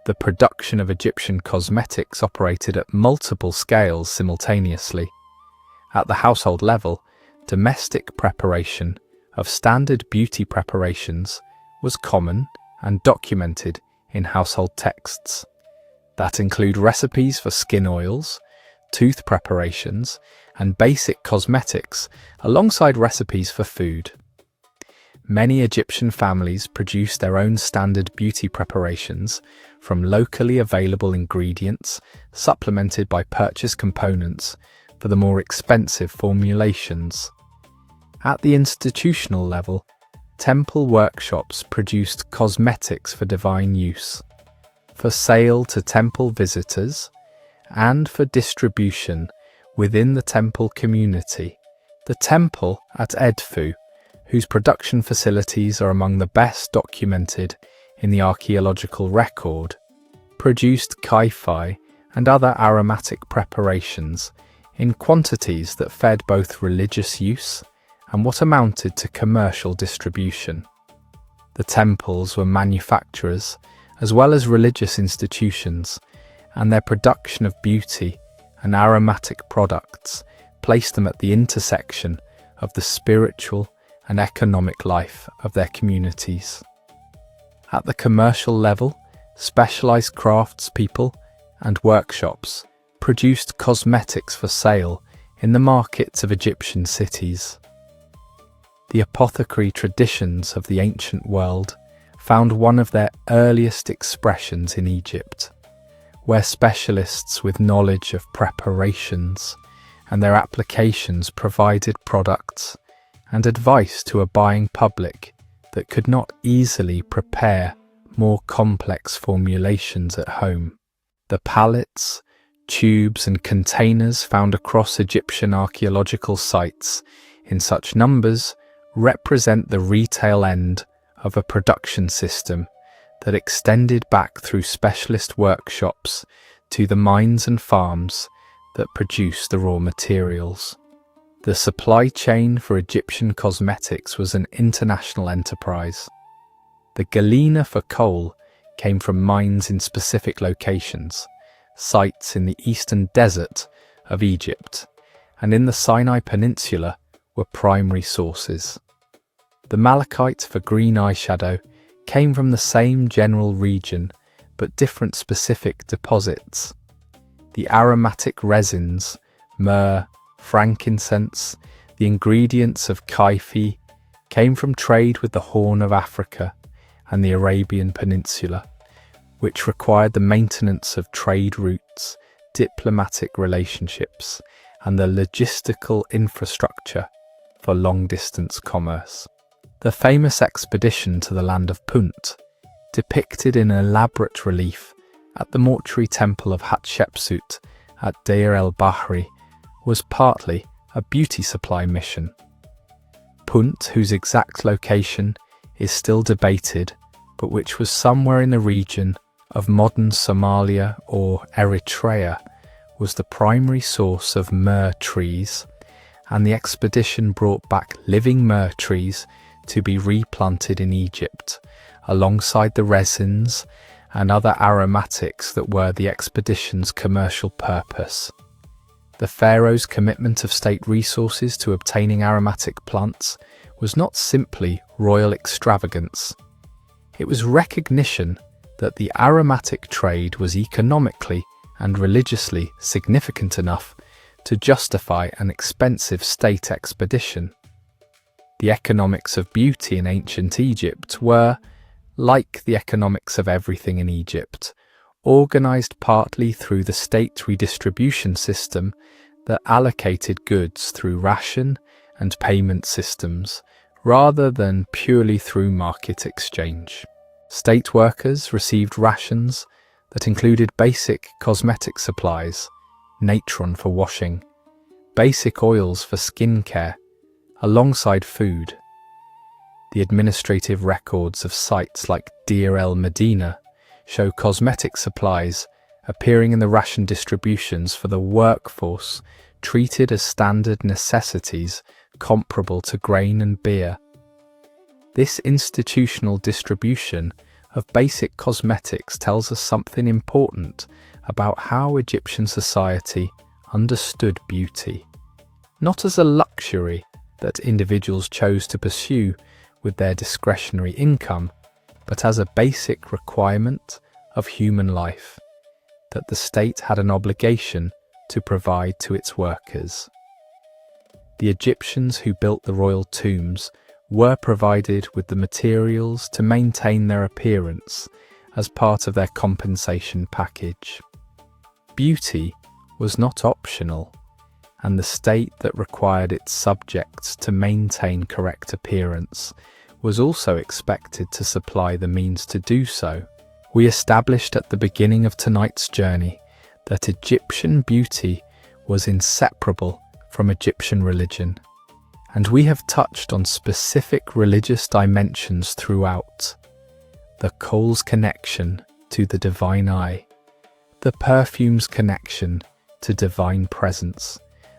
The production of Egyptian cosmetics operated at multiple scales simultaneously. At the household level, domestic preparation of standard beauty preparations was common and documented in household texts that include recipes for skin oils, tooth preparations, and basic cosmetics alongside recipes for food. Many Egyptian families produced their own standard beauty preparations from locally available ingredients, supplemented by purchased components for the more expensive formulations. At the institutional level, temple workshops produced cosmetics for divine use, for sale to temple visitors, and for distribution within the temple community. The temple at Edfu, whose production facilities are among the best documented in the archaeological record, produced kaifi and other aromatic preparations in quantities that fed both religious use and what amounted to commercial distribution. The temples were manufacturers as well as religious institutions, and their production of beauty and aromatic products placed them at the intersection of the spiritual and economic life of their communities. At the commercial level, specialized craftspeople and workshops produced cosmetics for sale in the markets of Egyptian cities. The apothecary traditions of the ancient world found one of their earliest expressions in Egypt, where specialists with knowledge of preparations and their applications provided products and advice to a buying public that could not easily prepare more complex formulations at home. The pallets, tubes and containers found across Egyptian archaeological sites in such numbers represent the retail end of a production system that extended back through specialist workshops to the mines and farms that produce the raw materials. The supply chain for Egyptian cosmetics was an international enterprise. The galena for kohl came from mines in specific locations, sites in the eastern desert of Egypt and in the Sinai Peninsula were primary sources. The malachite for green eyeshadow came from the same general region but different specific deposits. The aromatic resins, myrrh, frankincense, the ingredients of kaifi came from trade with the Horn of Africa and the Arabian Peninsula, which required the maintenance of trade routes, diplomatic relationships, and the logistical infrastructure for long-distance commerce. The famous expedition to the land of Punt, depicted in elaborate relief at the mortuary temple of Hatshepsut at Deir el-Bahri, was partly a beauty supply mission. Punt, whose exact location is still debated, but which was somewhere in the region of modern Somalia or Eritrea, was the primary source of myrrh trees, and the expedition brought back living myrrh trees to be replanted in Egypt, alongside the resins and other aromatics that were the expedition's commercial purpose. The pharaoh's commitment of state resources to obtaining aromatic plants was not simply royal extravagance. It was recognition that the aromatic trade was economically and religiously significant enough to justify an expensive state expedition. The economics of beauty in ancient Egypt were, like the economics of everything in Egypt, organized partly through the state redistribution system that allocated goods through ration and payment systems, rather than purely through market exchange. State workers received rations that included basic cosmetic supplies, natron for washing, basic oils for skin care, alongside food. The administrative records of sites like Deir el-Medina show cosmetic supplies appearing in the ration distributions for the workforce treated as standard necessities comparable to grain and beer. This institutional distribution of basic cosmetics tells us something important about how Egyptian society understood beauty, not as a luxury that individuals chose to pursue with their discretionary income, but as a basic requirement of human life that the state had an obligation to provide to its workers. The Egyptians who built the royal tombs were provided with the materials to maintain their appearance as part of their compensation package. Beauty was not optional, and the state that required its subjects to maintain correct appearance was also expected to supply the means to do so. We established at the beginning of tonight's journey that Egyptian beauty was inseparable from Egyptian religion, and we have touched on specific religious dimensions throughout: the kohl's connection to the divine eye, the perfume's connection to divine presence,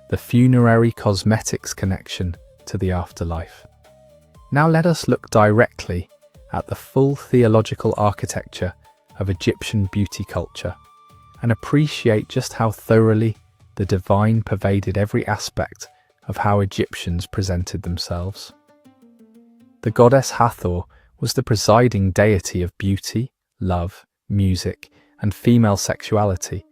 the funerary cosmetics connection to the afterlife. Now let us look directly at the full theological architecture of Egyptian beauty culture and appreciate just how thoroughly the divine pervaded every aspect of how Egyptians presented themselves. The goddess Hathor was the presiding deity of beauty, love, music, and female sexuality,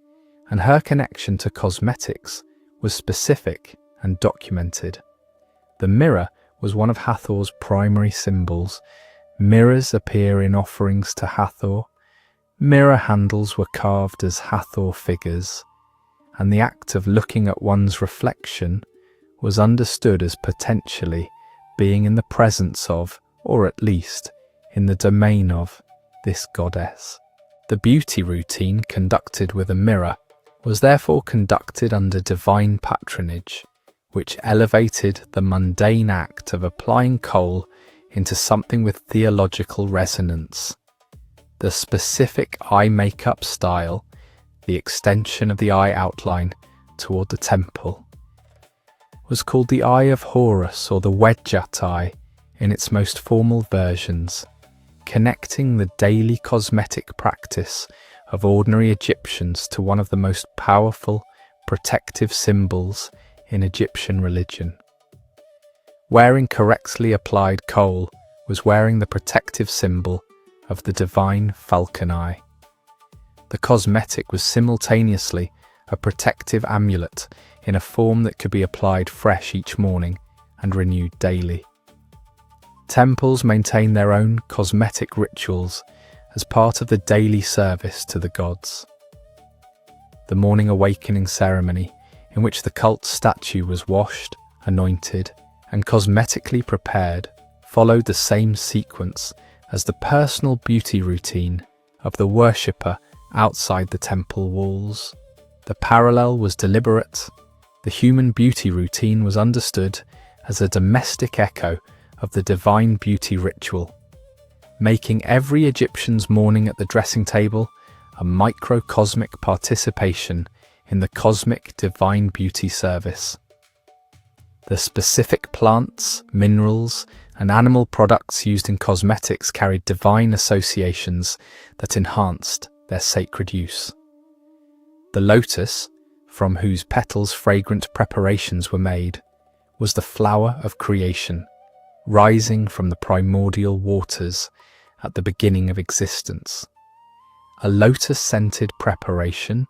and her connection to cosmetics was specific and documented. The mirror was one of Hathor's primary symbols. Mirrors appear in offerings to Hathor. Mirror handles were carved as Hathor figures, and the act of looking at one's reflection was understood as potentially being in the presence of, or at least in the domain of, this goddess. The beauty routine conducted with a mirror was therefore conducted under divine patronage, which elevated the mundane act of applying kohl into something with theological resonance. The specific eye makeup style, the extension of the eye outline toward the temple, was called the Eye of Horus or the Wedjat eye in its most formal versions, connecting the daily cosmetic practice of ordinary Egyptians to one of the most powerful protective symbols in Egyptian religion. Wearing correctly applied kohl was wearing the protective symbol of the divine falcon eye. The cosmetic was simultaneously a protective amulet in a form that could be applied fresh each morning and renewed daily. Temples maintain their own cosmetic rituals as part of the daily service to the gods. The morning awakening ceremony, in which the cult statue was washed, anointed, and cosmetically prepared, followed the same sequence as the personal beauty routine of the worshipper outside the temple walls. The parallel was deliberate. The human beauty routine was understood as a domestic echo of the divine beauty ritual, making every Egyptian's morning at the dressing table a microcosmic participation in the cosmic divine beauty service. The specific plants, minerals, and animal products used in cosmetics carried divine associations that enhanced their sacred use. The lotus, from whose petals fragrant preparations were made, was the flower of creation, rising from the primordial waters at the beginning of existence. A lotus-scented preparation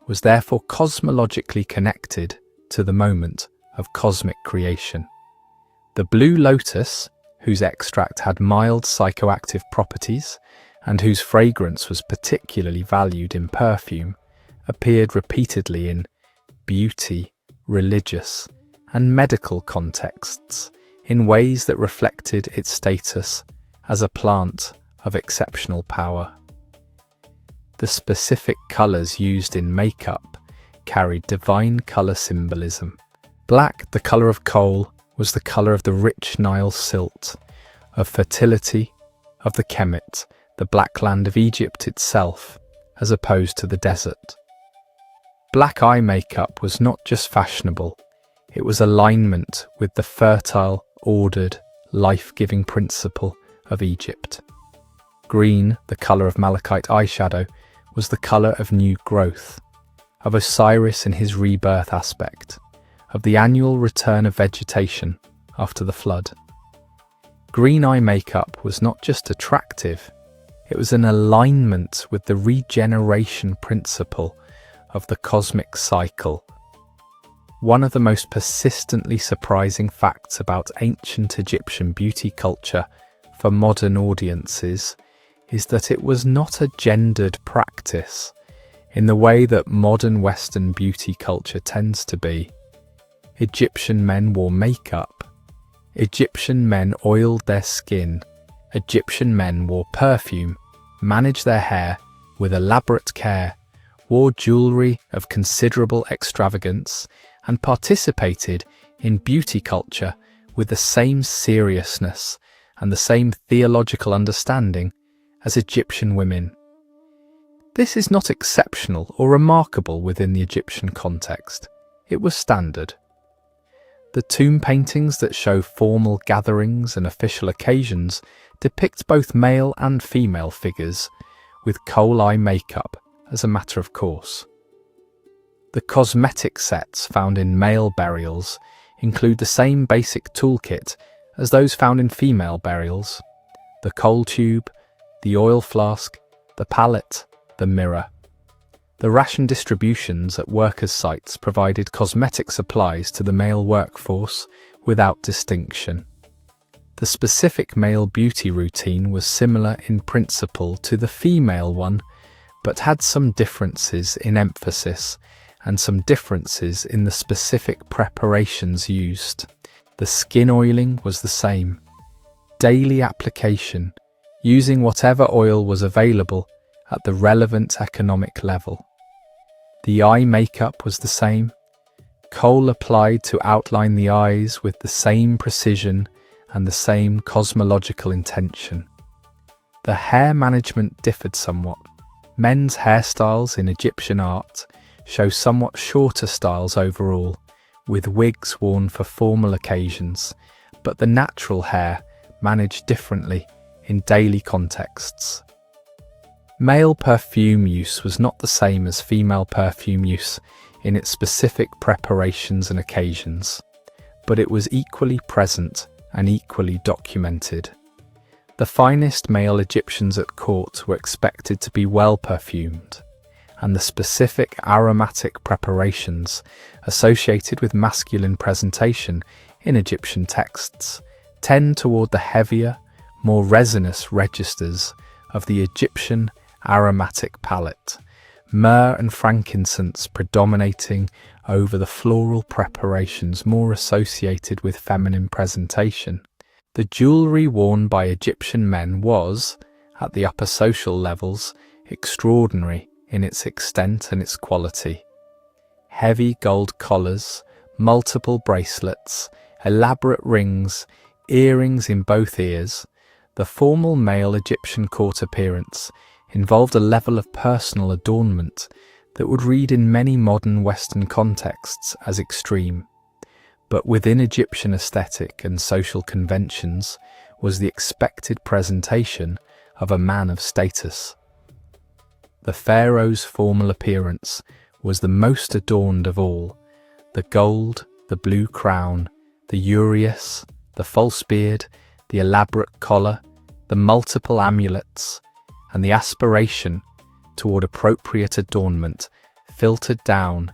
was therefore cosmologically connected to the moment of cosmic creation. The blue lotus, whose extract had mild psychoactive properties and whose fragrance was particularly valued in perfume, appeared repeatedly in beauty, religious, and medical contexts in ways that reflected its status as a plant of exceptional power. The specific colours used in makeup carried divine colour symbolism. Black, the colour of kohl, was the colour of the rich Nile silt, of fertility, of the Kemet, the black land of Egypt itself, as opposed to the desert. Black eye makeup was not just fashionable, it was alignment with the fertile, ordered, life-giving principle of Egypt. Green, the colour of malachite eyeshadow, was the colour of new growth, of Osiris in his rebirth aspect, of the annual return of vegetation after the flood. Green eye makeup was not just attractive, it was in alignment with the regeneration principle of the cosmic cycle. One of the most persistently surprising facts about ancient Egyptian beauty culture for modern audiences is that it was not a gendered practice in the way that modern Western beauty culture tends to be. Egyptian men wore makeup. Egyptian men oiled their skin. Egyptian men wore perfume, managed their hair with elaborate care, wore jewellery of considerable extravagance, and participated in beauty culture with the same seriousness and the same theological understanding as Egyptian women. This is not exceptional or remarkable within the Egyptian context. It was standard. The tomb paintings that show formal gatherings and official occasions depict both male and female figures, with kohl eye makeup as a matter of course. The cosmetic sets found in male burials include the same basic toolkit as those found in female burials: the kohl tube, the oil flask, the palette, the mirror. The ration distributions at workers' sites provided cosmetic supplies to the male workforce without distinction. The specific male beauty routine was similar in principle to the female one, but had some differences in emphasis and some differences in the specific preparations used. The skin oiling was the same. Daily application, using whatever oil was available at the relevant economic level. The eye makeup was the same. Kohl applied to outline the eyes with the same precision and the same cosmological intention. The hair management differed somewhat. Men's hairstyles in Egyptian art show somewhat shorter styles overall, with wigs worn for formal occasions, but the natural hair managed differently in daily contexts. Male perfume use was not the same as female perfume use in its specific preparations and occasions, but it was equally present and equally documented. The finest male Egyptians at court were expected to be well perfumed, and the specific aromatic preparations associated with masculine presentation in Egyptian texts tend toward the heavier, more resinous registers of the Egyptian aromatic palette, myrrh and frankincense predominating over the floral preparations more associated with feminine presentation. The jewellery worn by Egyptian men was, at the upper social levels, extraordinary in its extent and its quality. Heavy gold collars, multiple bracelets, elaborate rings, earrings in both ears. The formal male Egyptian court appearance involved a level of personal adornment that would read in many modern Western contexts as extreme, but within Egyptian aesthetic and social conventions was the expected presentation of a man of status. The pharaoh's formal appearance was the most adorned of all. The gold, the blue crown, the uraeus, the false beard, the elaborate collar, the multiple amulets, and the aspiration toward appropriate adornment filtered down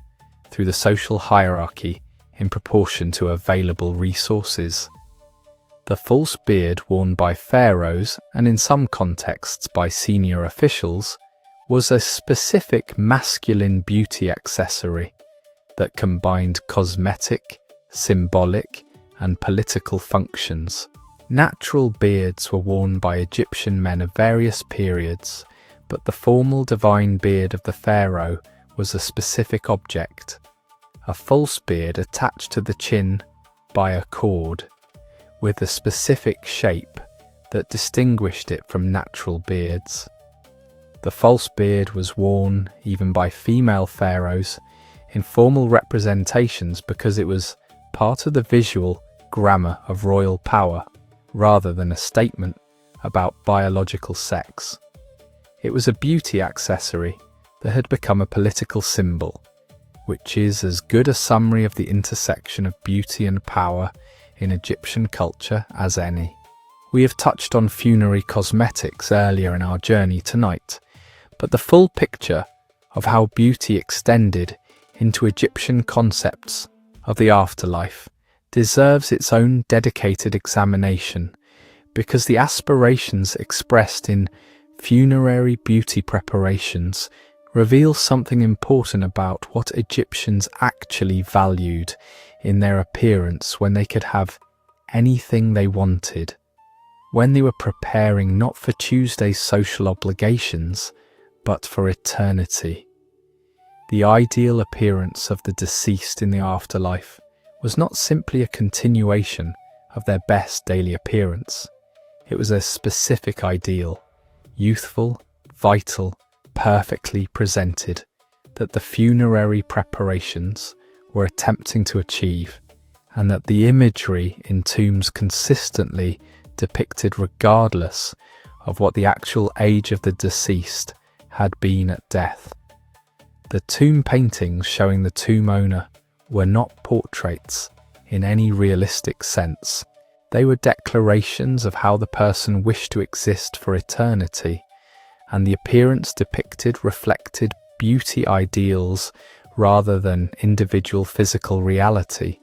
through the social hierarchy in proportion to available resources. The false beard worn by pharaohs, and in some contexts by senior officials, was a specific masculine beauty accessory that combined cosmetic, symbolic, and political functions. Natural beards were worn by Egyptian men of various periods, but the formal divine beard of the pharaoh was a specific object, a false beard attached to the chin by a cord, with a specific shape that distinguished it from natural beards. The false beard was worn even by female pharaohs in formal representations because it was part of the visual grammar of royal power, rather than a statement about biological sex. It was a beauty accessory that had become a political symbol, which is as good a summary of the intersection of beauty and power in Egyptian culture as any. We have touched on funerary cosmetics earlier in our journey tonight, but the full picture of how beauty extended into Egyptian concepts of the afterlife deserves its own dedicated examination, because the aspirations expressed in funerary beauty preparations reveal something important about what Egyptians actually valued in their appearance when they could have anything they wanted, when they were preparing not for Tuesday's social obligations, but for eternity. The ideal appearance of the deceased in the afterlife was not simply a continuation of their best daily appearance. It was a specific ideal, youthful, vital, perfectly presented, that the funerary preparations were attempting to achieve, and that the imagery in tombs consistently depicted regardless of what the actual age of the deceased had been at death. The tomb paintings showing the tomb owner were not portraits in any realistic sense. They were declarations of how the person wished to exist for eternity, and the appearance depicted reflected beauty ideals rather than individual physical reality.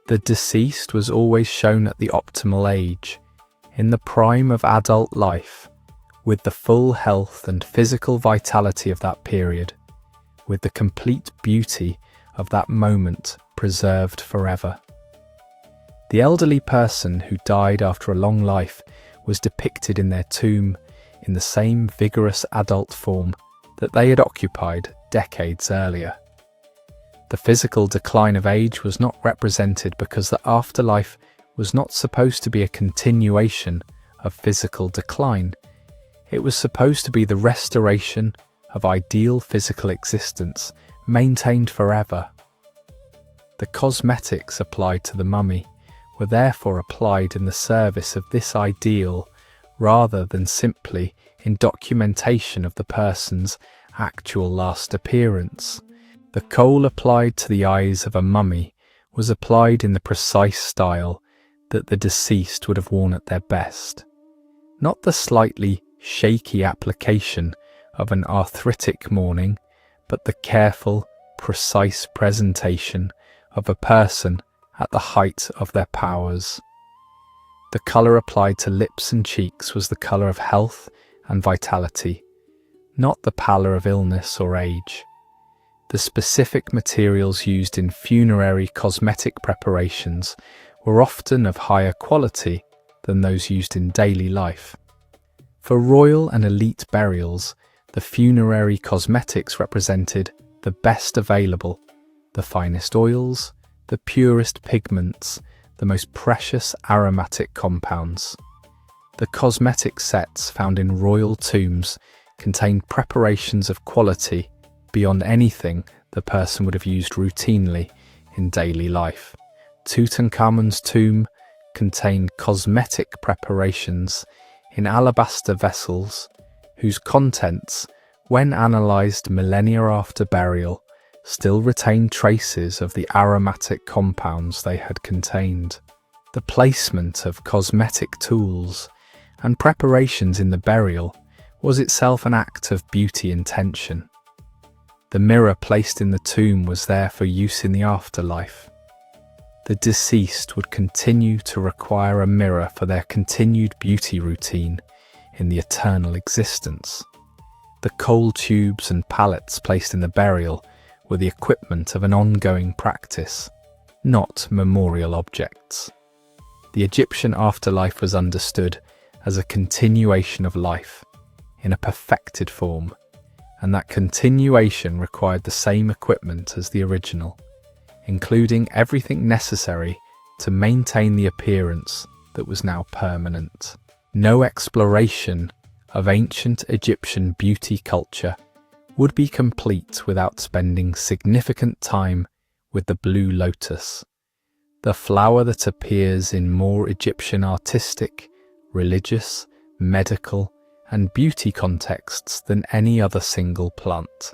The deceased was always shown at the optimal age, in the prime of adult life, with the full health and physical vitality of that period, with the complete beauty of that moment preserved forever. The elderly person who died after a long life was depicted in their tomb in the same vigorous adult form that they had occupied decades earlier. The physical decline of age was not represented because the afterlife was not supposed to be a continuation of physical decline. It was supposed to be the restoration of ideal physical existence, maintained forever. The cosmetics applied to the mummy were therefore applied in the service of this ideal rather than simply in documentation of the person's actual last appearance. The kohl applied to the eyes of a mummy was applied in the precise style that the deceased would have worn at their best, not the slightly shaky application of an arthritic mourning, but the careful, precise presentation of a person at the height of their powers. The colour applied to lips and cheeks was the colour of health and vitality, not the pallor of illness or age. The specific materials used in funerary cosmetic preparations were often of higher quality than those used in daily life. For royal and elite burials, the funerary cosmetics represented the best available, the finest oils, the purest pigments, the most precious aromatic compounds. The cosmetic sets found in royal tombs contained preparations of quality beyond anything the person would have used routinely in daily life. Tutankhamun's tomb contained cosmetic preparations in alabaster vessels whose contents, when analysed millennia after burial, still retained traces of the aromatic compounds they had contained. The placement of cosmetic tools and preparations in the burial was itself an act of beauty intention. The mirror placed in the tomb was there for use in the afterlife. The deceased would continue to require a mirror for their continued beauty routine in the eternal existence. The kohl tubes and pallets placed in the burial were the equipment of an ongoing practice, not memorial objects. The Egyptian afterlife was understood as a continuation of life, in a perfected form, and that continuation required the same equipment as the original, including everything necessary to maintain the appearance that was now permanent. No exploration of ancient Egyptian beauty culture would be complete without spending significant time with the blue lotus, the flower that appears in more Egyptian artistic, religious, medical, and beauty contexts than any other single plant,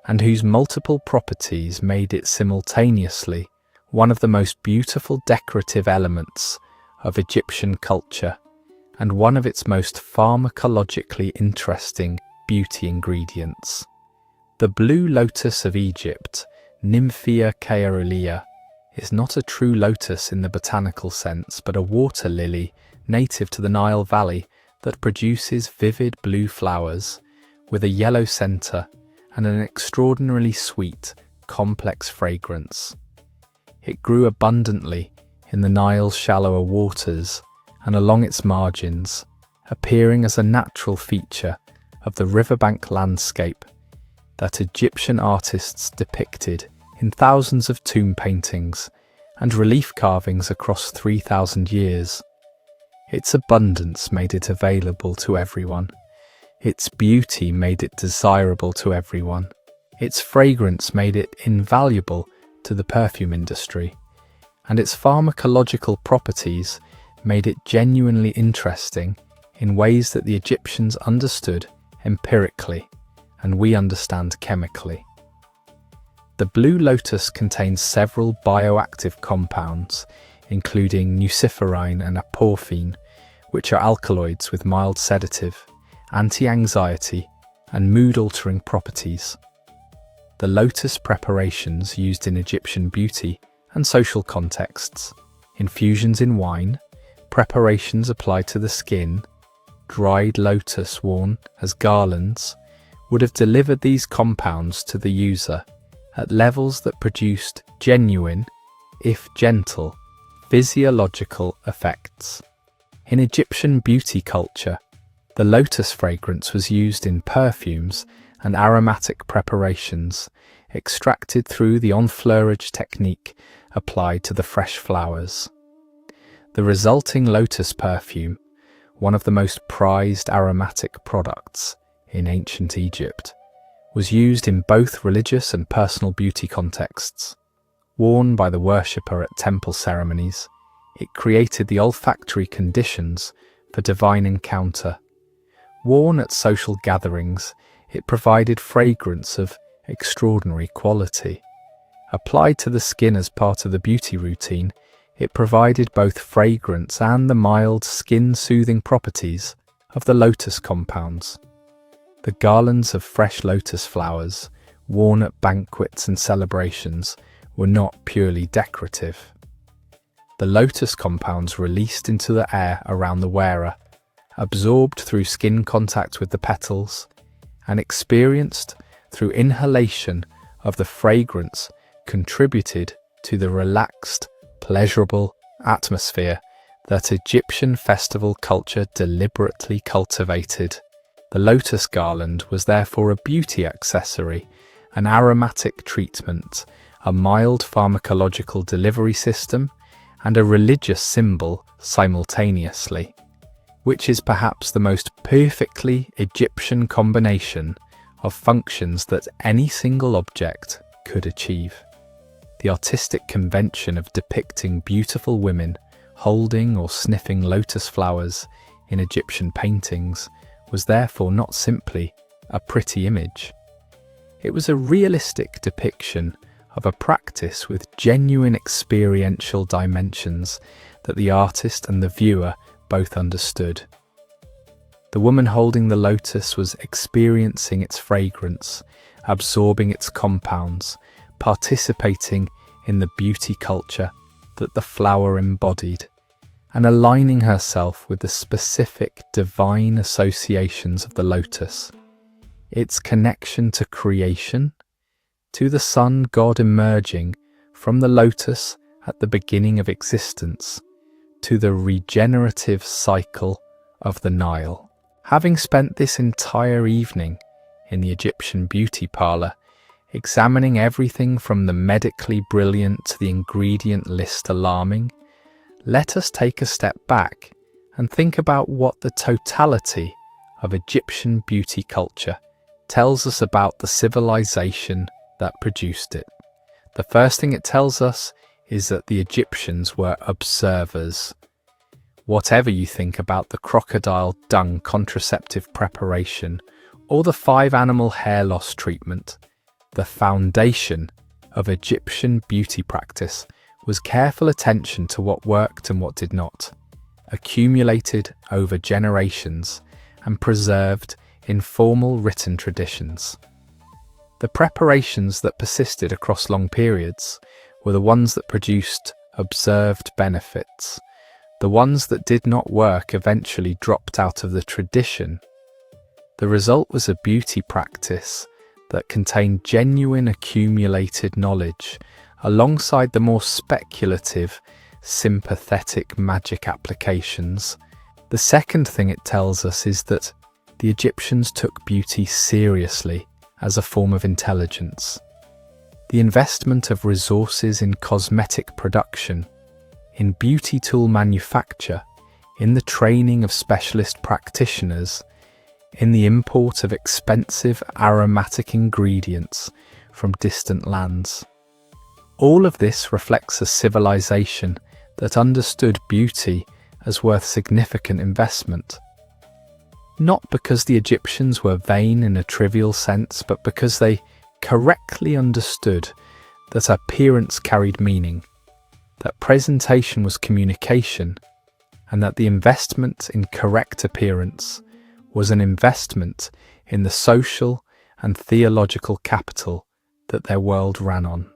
and whose multiple properties made it simultaneously one of the most beautiful decorative elements of Egyptian culture and one of its most pharmacologically interesting beauty ingredients. The blue lotus of Egypt, Nymphea caerulea, is not a true lotus in the botanical sense, but a water lily native to the Nile Valley that produces vivid blue flowers with a yellow centre and an extraordinarily sweet, complex fragrance. It grew abundantly in the Nile's shallower waters and along its margins, appearing as a natural feature of the riverbank landscape that Egyptian artists depicted in thousands of tomb paintings and relief carvings across 3,000 years. Its abundance made it available to everyone. Its beauty made it desirable to everyone. Its fragrance made it invaluable to the perfume industry, and its pharmacological properties made it genuinely interesting in ways that the Egyptians understood empirically and we understand chemically. The blue lotus contains several bioactive compounds, including nuciferine and aporphine, which are alkaloids with mild sedative, anti-anxiety, and mood-altering properties. The lotus preparations used in Egyptian beauty and social contexts, infusions in wine, preparations applied to the skin, dried lotus worn as garlands, would have delivered these compounds to the user at levels that produced genuine, if gentle, physiological effects. In Egyptian beauty culture, the lotus fragrance was used in perfumes and aromatic preparations extracted through the enfleurage technique applied to the fresh flowers. The resulting lotus perfume, one of the most prized aromatic products in ancient Egypt, was used in both religious and personal beauty contexts. Worn by the worshipper at temple ceremonies, it created the olfactory conditions for divine encounter. Worn at social gatherings, it provided fragrance of extraordinary quality. Applied to the skin as part of the beauty routine, it provided both fragrance and the mild skin-soothing properties of the lotus compounds. The garlands of fresh lotus flowers, worn at banquets and celebrations, were not purely decorative. The lotus compounds released into the air around the wearer, absorbed through skin contact with the petals, and experienced through inhalation of the fragrance, contributed to the relaxed, pleasurable atmosphere that Egyptian festival culture deliberately cultivated. The lotus garland was therefore a beauty accessory, an aromatic treatment, a mild pharmacological delivery system, and a religious symbol simultaneously, which is perhaps the most perfectly Egyptian combination of functions that any single object could achieve. The artistic convention of depicting beautiful women holding or sniffing lotus flowers in Egyptian paintings was therefore not simply a pretty image. It was a realistic depiction of a practice with genuine experiential dimensions that the artist and the viewer both understood. The woman holding the lotus was experiencing its fragrance, absorbing its compounds, participating in the beauty culture that the flower embodied, and aligning herself with the specific divine associations of the lotus. Its connection to creation, to the sun god emerging from the lotus at the beginning of existence, to the regenerative cycle of the Nile. Having spent this entire evening in the Egyptian beauty parlour, examining everything from the medically brilliant to the ingredient list alarming, let us take a step back and think about what the totality of Egyptian beauty culture tells us about the civilization that produced it. The first thing it tells us is that the Egyptians were observers. Whatever you think about the crocodile dung contraceptive preparation or the 5-animal hair loss treatment, the foundation of Egyptian beauty practice was careful attention to what worked and what did not, accumulated over generations and preserved in formal written traditions. The preparations that persisted across long periods were the ones that produced observed benefits. The ones that did not work eventually dropped out of the tradition. The result was a beauty practice that contained genuine accumulated knowledge alongside the more speculative, sympathetic magic applications. The second thing it tells us is that the Egyptians took beauty seriously as a form of intelligence. The investment of resources in cosmetic production, in beauty tool manufacture, in the training of specialist practitioners, in the import of expensive aromatic ingredients from distant lands. All of this reflects a civilization that understood beauty as worth significant investment. Not because the Egyptians were vain in a trivial sense, but because they correctly understood that appearance carried meaning, that presentation was communication, and that the investment in correct appearance was an investment in the social and theological capital that their world ran on.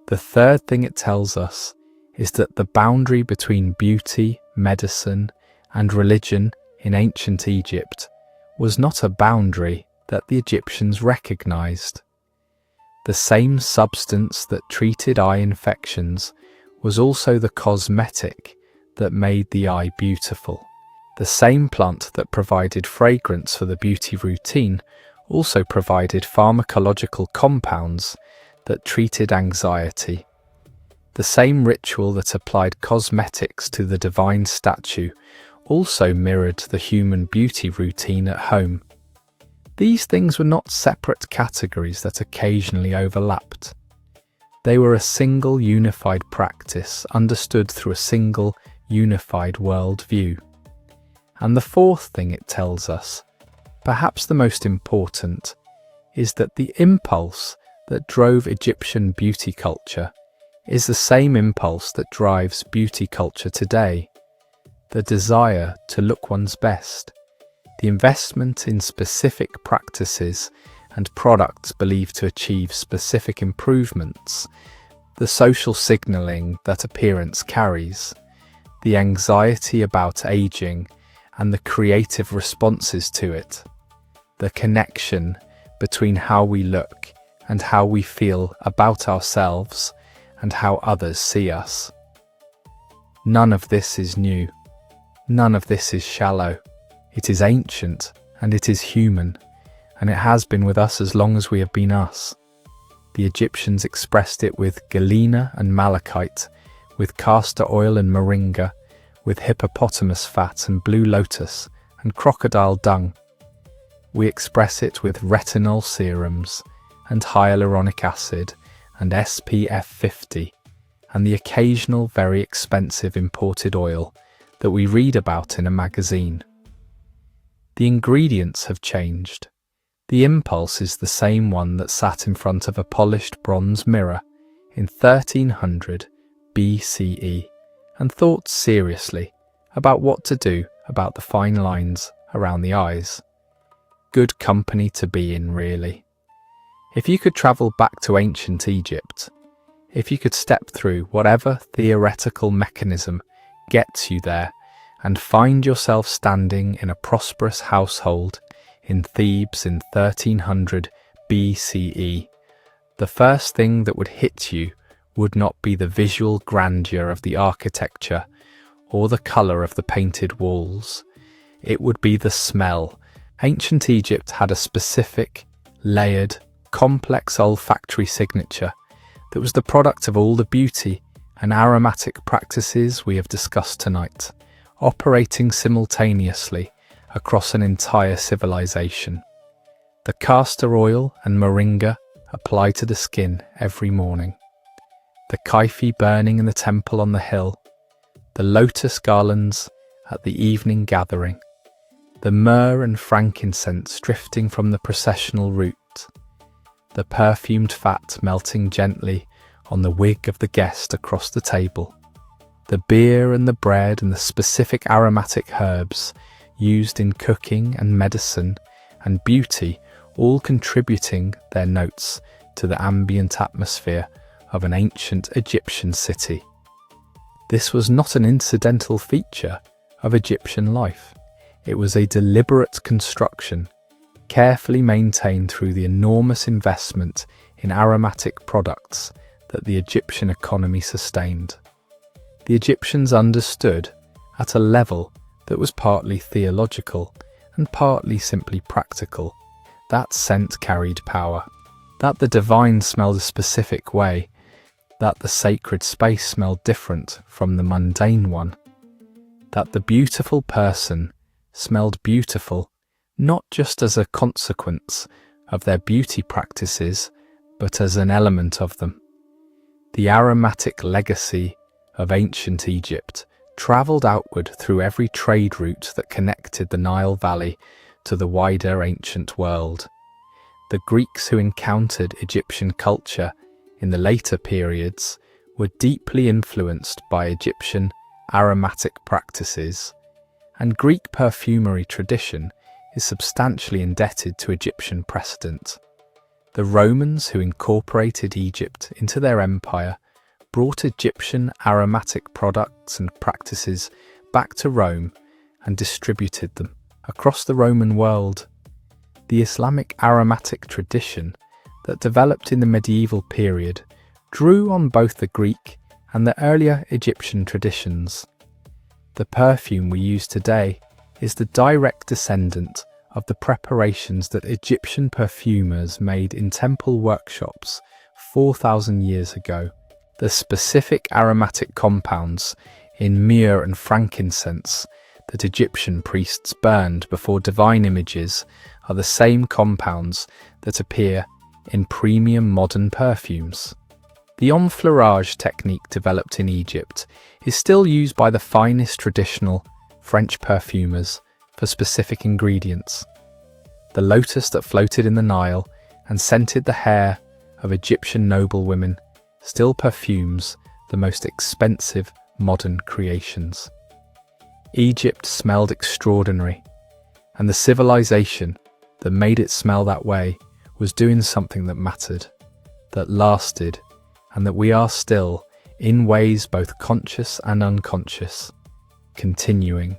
The third thing it tells us is that the boundary between beauty, medicine, and religion in ancient Egypt was not a boundary that the Egyptians recognized. The same substance that treated eye infections was also the cosmetic that made the eye beautiful. The same plant that provided fragrance for the beauty routine also provided pharmacological compounds that treated anxiety. The same ritual that applied cosmetics to the divine statue also mirrored the human beauty routine at home. These things were not separate categories that occasionally overlapped. They were a single unified practice understood through a single unified worldview. And the fourth thing it tells us, perhaps the most important, is that the impulse that drove Egyptian beauty culture is the same impulse that drives beauty culture today. The desire to look one's best, the investment in specific practices and products believed to achieve specific improvements, the social signalling that appearance carries, the anxiety about aging and the creative responses to it, the connection between how we look and how we feel about ourselves and how others see us. None of this is new. None of this is shallow. It is ancient and it is human, and it has been with us as long as we have been us. The Egyptians expressed it with galena and malachite, with castor oil and moringa, with hippopotamus fat and blue lotus and crocodile dung. We express it with retinol serums and hyaluronic acid and SPF 50 and the occasional very expensive imported oil that we read about in a magazine. The ingredients have changed. The impulse is the same one that sat in front of a polished bronze mirror in 1300 BCE and thought seriously about what to do about the fine lines around the eyes. Good company to be in, really. If you could travel back to ancient Egypt, if you could step through whatever theoretical mechanism gets you there and find yourself standing in a prosperous household in Thebes in 1300 BCE, the first thing that would hit you would not be the visual grandeur of the architecture or the colour of the painted walls. It would be the smell. Ancient Egypt had a specific, layered, complex olfactory signature that was the product of all the beauty and aromatic practices we have discussed tonight, operating simultaneously across an entire civilization. The castor oil and moringa apply to the skin every morning. The kaifi burning in the temple on the hill, the lotus garlands at the evening gathering, the myrrh and frankincense drifting from the processional route, the perfumed fat melting gently on the wig of the guest across the table, the beer and the bread and the specific aromatic herbs used in cooking and medicine and beauty, all contributing their notes to the ambient atmosphere of an ancient Egyptian city. This was not an incidental feature of Egyptian life. It was a deliberate construction, carefully maintained through the enormous investment in aromatic products that the Egyptian economy sustained. The Egyptians understood, at a level that was partly theological and partly simply practical, that scent carried power, that the divine smelled a specific way, that the sacred space smelled different from the mundane one, that the beautiful person smelled beautiful not just as a consequence of their beauty practices, but as an element of them. The aromatic legacy of ancient Egypt travelled outward through every trade route that connected the Nile Valley to the wider ancient world. The Greeks who encountered Egyptian culture in the later periods were deeply influenced by Egyptian aromatic practices, and Greek perfumery tradition is substantially indebted to Egyptian precedent. The Romans, who incorporated Egypt into their empire, brought Egyptian aromatic products and practices back to Rome and distributed them across the Roman world. The Islamic aromatic tradition that developed in the medieval period drew on both the Greek and the earlier Egyptian traditions. The perfume we use today is the direct descendant of the preparations that Egyptian perfumers made in temple workshops 4,000 years ago. The specific aromatic compounds in myrrh and frankincense that Egyptian priests burned before divine images are the same compounds that appear in premium modern perfumes. The enfleurage technique developed in Egypt is still used by the finest traditional French perfumers for specific ingredients. The lotus that floated in the Nile and scented the hair of Egyptian noblewomen still perfumes the most expensive modern creations. Egypt smelled extraordinary, and the civilization that made it smell that way was doing something that mattered, that lasted, and that we are still, in ways both conscious and unconscious, continuing.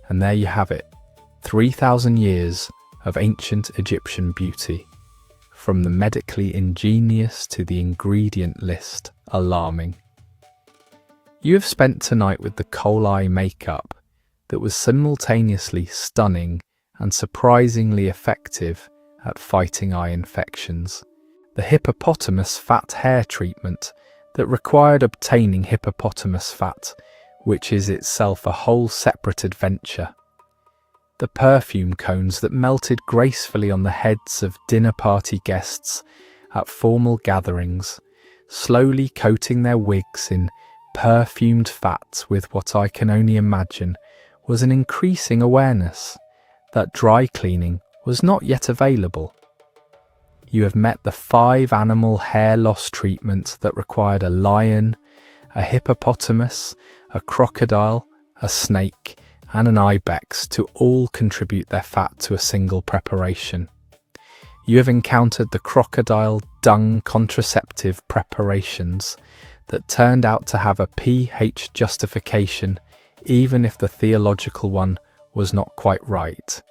And there you have it, 3,000 years of ancient Egyptian beauty, from the medically ingenious to the ingredient list alarming. You have spent tonight with the kohl eye makeup that was simultaneously stunning and surprisingly effective at fighting eye infections. The hippopotamus fat hair treatment that required obtaining hippopotamus fat, which is itself a whole separate adventure. The perfume cones that melted gracefully on the heads of dinner party guests at formal gatherings, slowly coating their wigs in perfumed fat with what I can only imagine was an increasing awareness that dry cleaning was not yet available. You have met the 5 animal hair loss treatment that required a lion, a hippopotamus, a crocodile, a snake, and an ibex to all contribute their fat to a single preparation. You have encountered the crocodile dung contraceptive preparations that turned out to have a pH justification, even if the theological one was not quite right.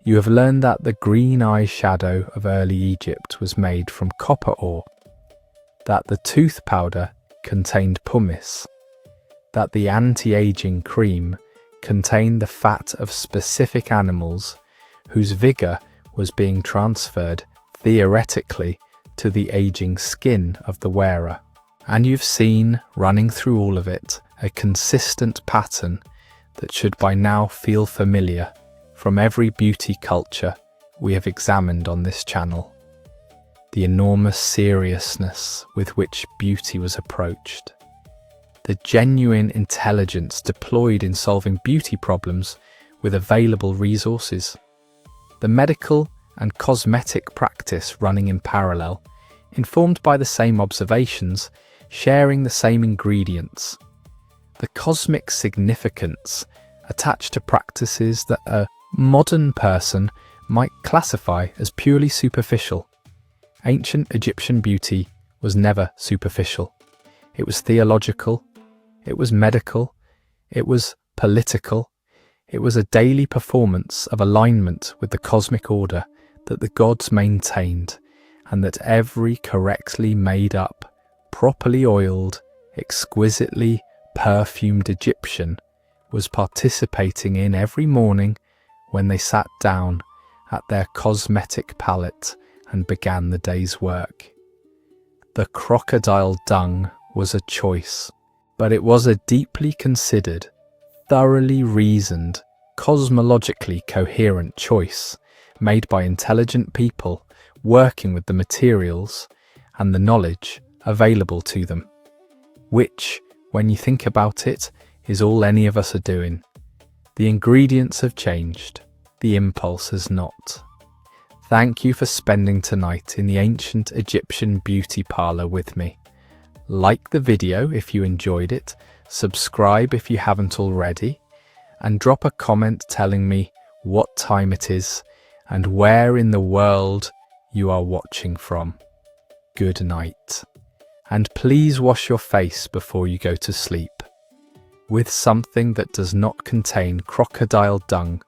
You have learned that the green eyeshadow of early Egypt was made from copper ore, that the tooth powder contained pumice, that the anti-aging cream contained the fat of specific animals whose vigour was being transferred, theoretically, to the aging skin of the wearer. And you've seen, running through all of it, a consistent pattern that should by now feel familiar from every beauty culture we have examined on this channel. The enormous seriousness with which beauty was approached. The genuine intelligence deployed in solving beauty problems with available resources. The medical and cosmetic practice running in parallel, informed by the same observations, sharing the same ingredients. The cosmic significance attached to practices that a modern person might classify as purely superficial. Ancient Egyptian beauty was never superficial. It was theological, it was medical, it was political, it was a daily performance of alignment with the cosmic order that the gods maintained, and that every correctly made up, properly oiled, exquisitely perfumed Egyptian was participating in every morning when they sat down at their cosmetic palette and began the day's work. The crocodile dung was a choice, but it was a deeply considered, thoroughly reasoned, cosmologically coherent choice made by intelligent people working with the materials and the knowledge available to them, which, when you think about it, is all any of us are doing. The ingredients have changed, the impulse has not. Thank you for spending tonight in the ancient Egyptian beauty parlour with me. Like the video if you enjoyed it, subscribe if you haven't already, and drop a comment telling me what time it is and where in the world you are watching from. Good night. And please wash your face before you go to sleep with something that does not contain crocodile dung